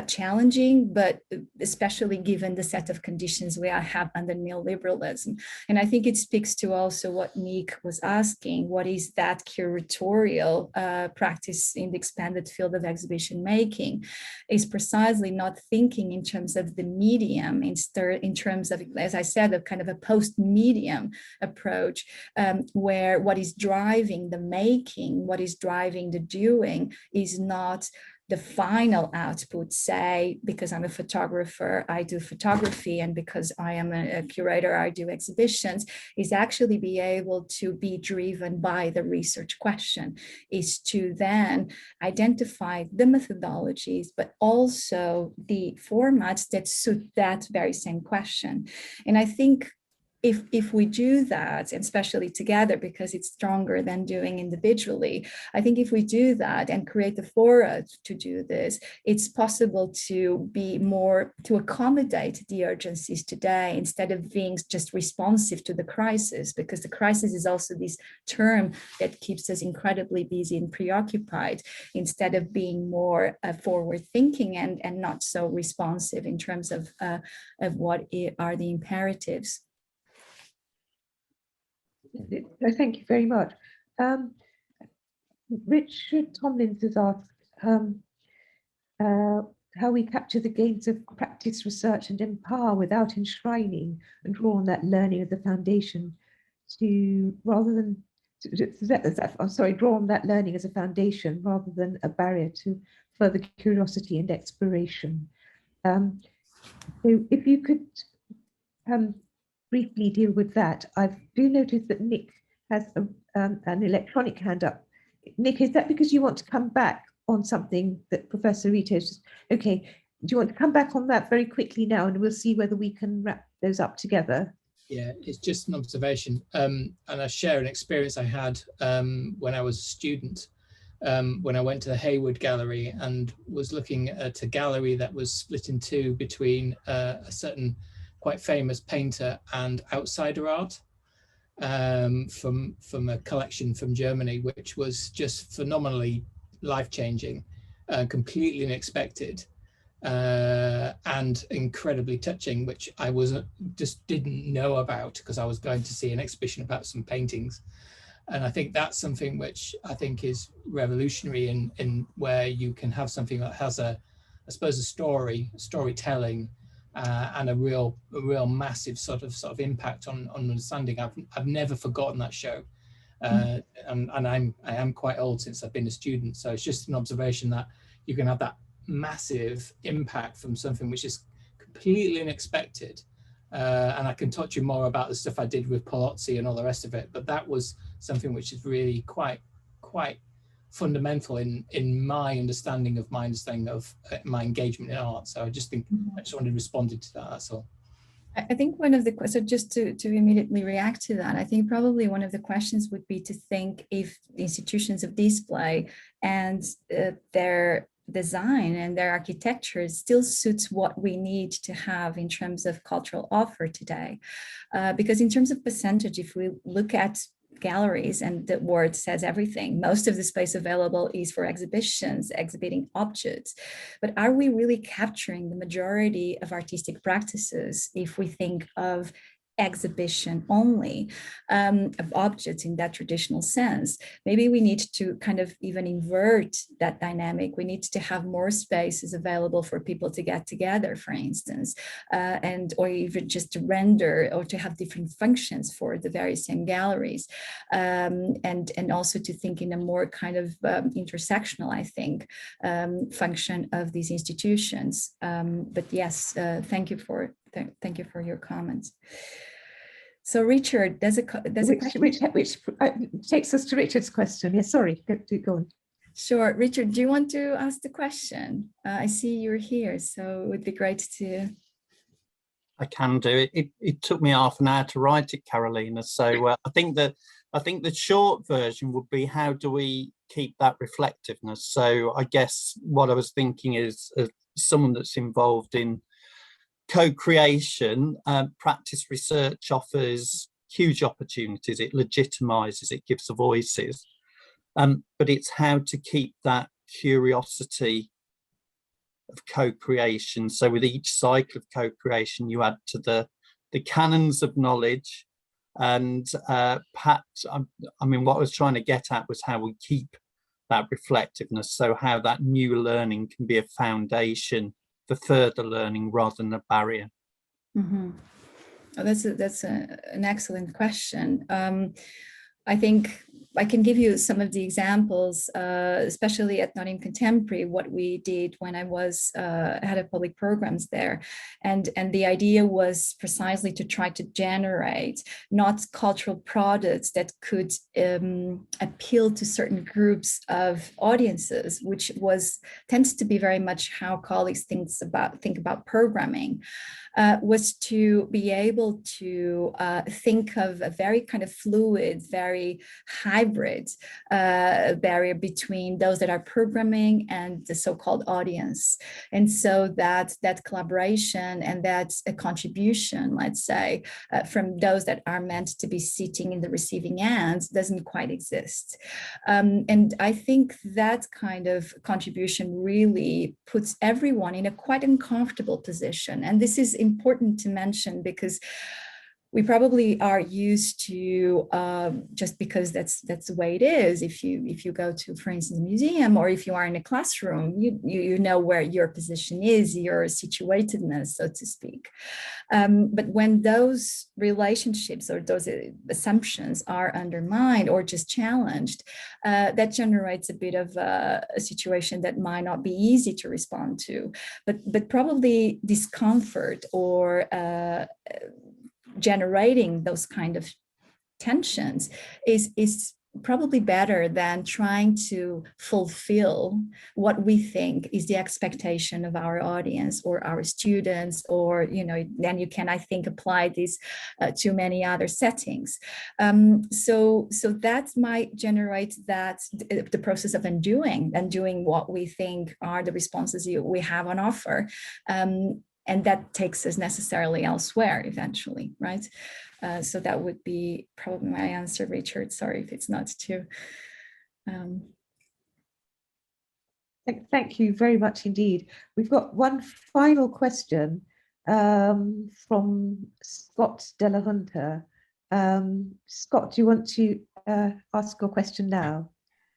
challenging, but especially given the set of conditions we have under neoliberalism. And I think it speaks to also what Nick was asking, what is that curatorial practice in the expanded field of exhibition making, is precisely not thinking in terms of the medium, in terms of, as I said, a kind of a post-medium approach, where what is driving the making, what is driving the doing is not the final output, say, because I'm a photographer, I do photography, and because I am a curator, I do exhibitions, is actually be able to be driven by the research question, is to then identify the methodologies, but also the formats that suit that very same question. And I think if we do that, and especially together, because it's stronger than doing individually, I think if we do that and create the fora to do this, it's possible to be more, to accommodate the urgencies today, instead of being just responsive to the crisis, because the crisis is also this term that keeps us incredibly busy and preoccupied, instead of being more forward thinking and not so responsive in terms of what are the imperatives. Thank you very much. Richard Tomlins has asked how we capture the gains of practice, research, and empower without enshrining and draw on that learning as a foundation draw on that learning as a foundation rather than a barrier to further curiosity and exploration. So if you could briefly deal with that. I do notice that Nick has an electronic hand up. Nick, is that because you want to come back on something that Professor Rito just, okay, do you want to come back on that very quickly now, and we'll see whether we can wrap those up together? Yeah, it's just an observation, and I share an experience I had when I was a student, when I went to the Hayward Gallery and was looking at a gallery that was split in two between a certain quite famous painter and outsider art. from a collection from Germany, which was just phenomenally life-changing, completely unexpected, and incredibly touching, which I just didn't know about because I was going to see an exhibition about some paintings. And I think that's something which I think is revolutionary in where you can have something that has I suppose, storytelling, and a real massive sort of impact on understanding. I've never forgotten that show, and I am quite old since I've been a student, so it's just an observation that you can have that massive impact from something which is completely unexpected. And I can talk to you more about the stuff I did with Palazzi and all the rest of it, but that was something which is really quite fundamental in my understanding of my engagement in art. So I just think I just wanted to respond to that, that's all. I think one of the, so just to immediately react to that, I think probably one of the questions would be to think if institutions of display and their design and their architecture still suits what we need to have in terms of cultural offer today. Because in terms of percentage, if we look at galleries, and the word says everything, most of the space available is for exhibitions, exhibiting objects. But are we really capturing the majority of artistic practices if we think of exhibition only of objects in that traditional sense? Maybe we need to kind of even invert that dynamic. We need to have more spaces available for people to get together, for instance, or even just to render or to have different functions for the very same galleries, and also to think in a more kind of intersectional, I think, function of these institutions. But yes, thank you for your comments. So Richard, there's a question. Which takes us to Richard's question. Yes, sorry, go on. Sure, Richard, do you want to ask the question? I see you're here, so it would be great to. I can do it. It took me half an hour to write it, Carolina. So I think the short version would be, how do we keep that reflectiveness? So I guess what I was thinking is, someone that's involved in co-creation, practice research offers huge opportunities. It legitimizes, it gives voices, but it's how to keep that curiosity of co-creation. So with each cycle of co-creation, you add to the canons of knowledge, and perhaps, I mean, what I was trying to get at was how we keep that reflectiveness, so how that new learning can be a foundation for further learning rather than a barrier. Mm-hmm. Oh, that's an excellent question. I think I can give you some of the examples, especially at Nottingham Contemporary, what we did when I was head of public programs there. And the idea was precisely to try to generate not cultural products that could appeal to certain groups of audiences, which tends to be very much how colleagues think about programming. Was to be able to think of a very kind of fluid, very hybrid barrier between those that are programming and the so-called audience. And so that collaboration and that's a contribution, let's say, from those that are meant to be sitting in the receiving end doesn't quite exist. And I think that kind of contribution really puts everyone in a quite uncomfortable position. And this is important to mention because we probably are used to, just because that's the way it is. If you go to, for instance, a museum, or if you are in a classroom, you know where your position is, your situatedness, so to speak. But when those relationships or those assumptions are undermined or just challenged, that generates a bit of a situation that might not be easy to respond to, but probably discomfort or generating those kind of tensions is probably better than trying to fulfill what we think is the expectation of our audience or our students, or, you know, then you can, I think, apply this to many other settings. So that might generate the process of undoing what we think are the responses we have on offer. and that takes us necessarily elsewhere eventually, right? So that would be probably my answer, Richard. Sorry if it's not too. Thank you very much indeed. We've got one final question from Scott Della Hunter. Scott, do you want to ask your question now?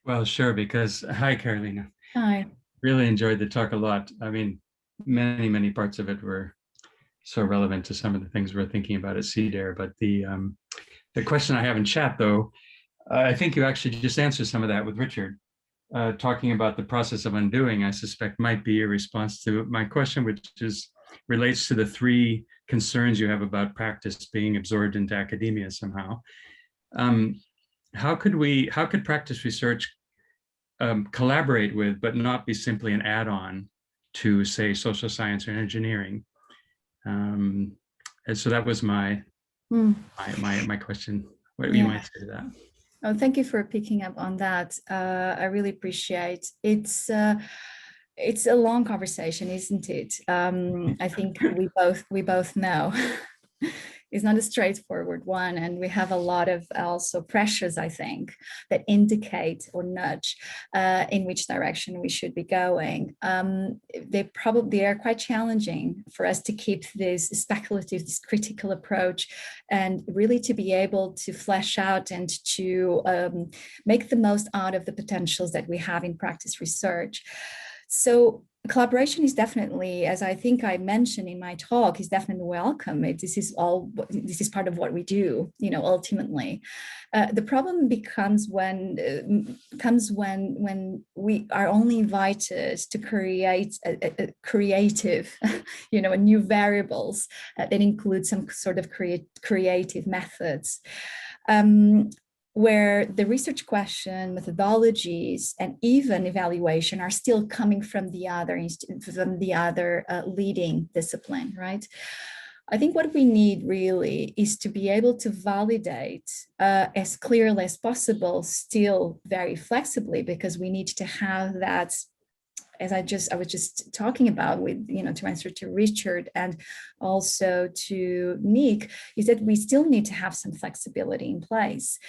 Well, sure, because hi, Carolina. Hi. Really enjoyed the talk a lot. I mean, many parts of it were so relevant to some of the things we're thinking about at CDARE. But the question I have in chat, though, I think you actually just answered some of that with Richard. Talking about the process of undoing, I suspect might be a response to my question, which relates to the three concerns you have about practice being absorbed into academia somehow. How could practice research collaborate with, but not be simply an add-on to, say, social science or engineering? And so that was my question. What you might say to that? Oh, thank you for picking up on that. I really appreciate it. It's a long conversation, isn't it? I think we both know it's not a straightforward one, and we have a lot of also pressures, I think, that indicate or nudge in which direction we should be going. They are quite challenging for us to keep this speculative, this critical approach, and really to be able to flesh out and to make the most out of the potentials that we have in practice research. So collaboration is definitely, as I think I mentioned in my talk, is definitely welcome. This is part of what we do, ultimately. The problem becomes when we are only invited to create a creative, new variables that include some sort of creative methods. Where the research question, methodologies, and even evaluation are still coming from the other leading discipline, right? I think what we need really is to be able to validate as clearly as possible, still very flexibly, because we need to have that, as I was just talking about with, to answer to Richard and also to Nick, is that we still need to have some flexibility in place.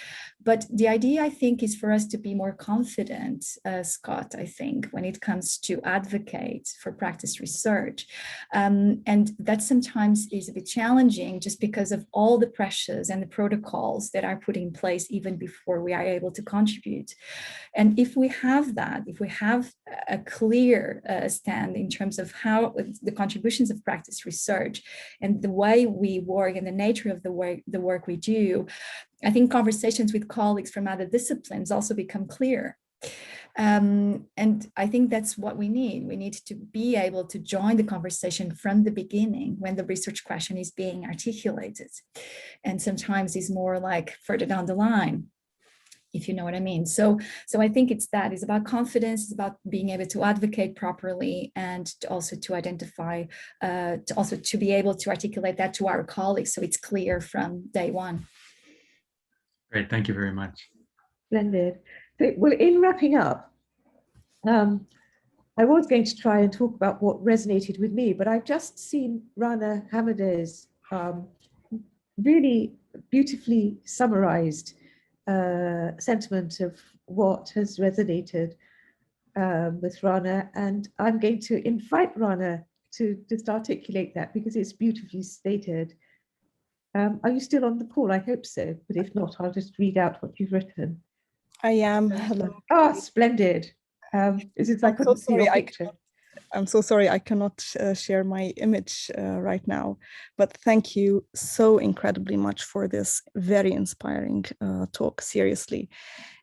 But the idea, I think, is for us to be more confident, Scott, I think, when it comes to advocate for practice research. And that sometimes is a bit challenging just because of all the pressures and the protocols that are put in place even before we are able to contribute. And if we have that, if we have a clear stand in terms of how the contributions of practice research and the way we work and the nature of the work we do, I think conversations with colleagues from other disciplines also become clear. And I think that's what we need. We need to be able to join the conversation from the beginning when the research question is being articulated. And sometimes it's more like further down the line, if you know what I mean. So I think it's about confidence, it's about being able to advocate properly, and to identify, to be able to articulate that to our colleagues so it's clear from day one. Great, thank you very much. Splendid. So, well, in wrapping up, I was going to try and talk about what resonated with me, but I've just seen Rana Hamadeh's really beautifully summarized sentiment of what has resonated with Rana, and I'm going to invite Rana to just articulate that because it's beautifully stated. Are you still on the call? I hope so, but if not, I'll just read out what you've written. I am. Hello. Oh, splendid. It's like I couldn't see your picture. I'm so sorry I cannot share my image right now, but thank you so incredibly much for this very inspiring talk. Seriously,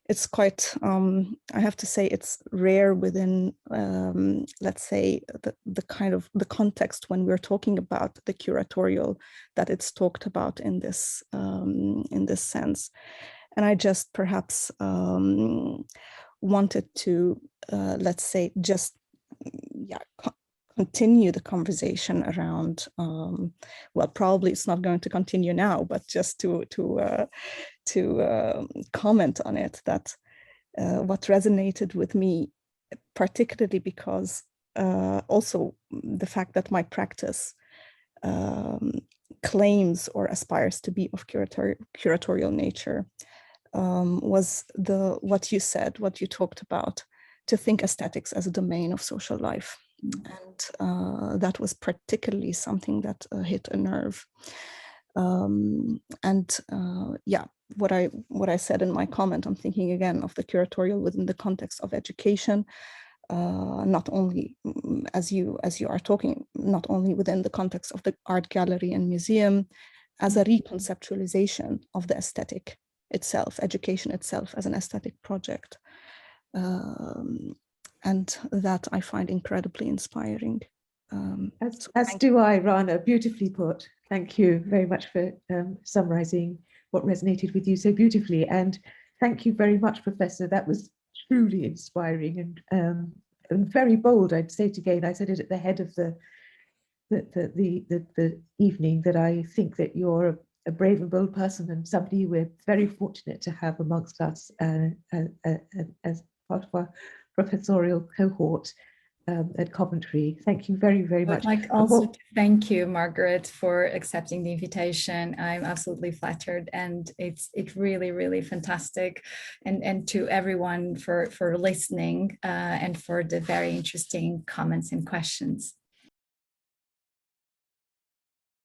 it's quite, I have to say, it's rare within, let's say, the kind of the context when we're talking about the curatorial, that it's talked about in this sense. And I just perhaps wanted to, let's say, just continue the conversation around, well, probably it's not going to continue now, but just to comment on it, that what resonated with me, particularly because also the fact that my practice claims or aspires to be of curatorial nature was what you said, what you talked about, to think aesthetics as a domain of social life. And that was particularly something that hit a nerve. Yeah, what I said in my comment, I'm thinking again of the curatorial within the context of education, not only as you are talking, not only within the context of the art gallery and museum, as a reconceptualization of the aesthetic itself, education itself as an aesthetic project. And that I find incredibly inspiring. As do I, Rana, beautifully put. Thank you very much for summarizing what resonated with you so beautifully. And thank you very much, Professor. That was truly inspiring and very bold, I'd say it again. I said it at the head of the evening, that I think that you're a brave and bold person and somebody we're very fortunate to have amongst us as part of our professorial cohort at Coventry. Thank you very, very much. I'd like also to thank you, Margaret, for accepting the invitation. I'm absolutely flattered, and it's really, really fantastic. And to everyone for listening and for the very interesting comments and questions.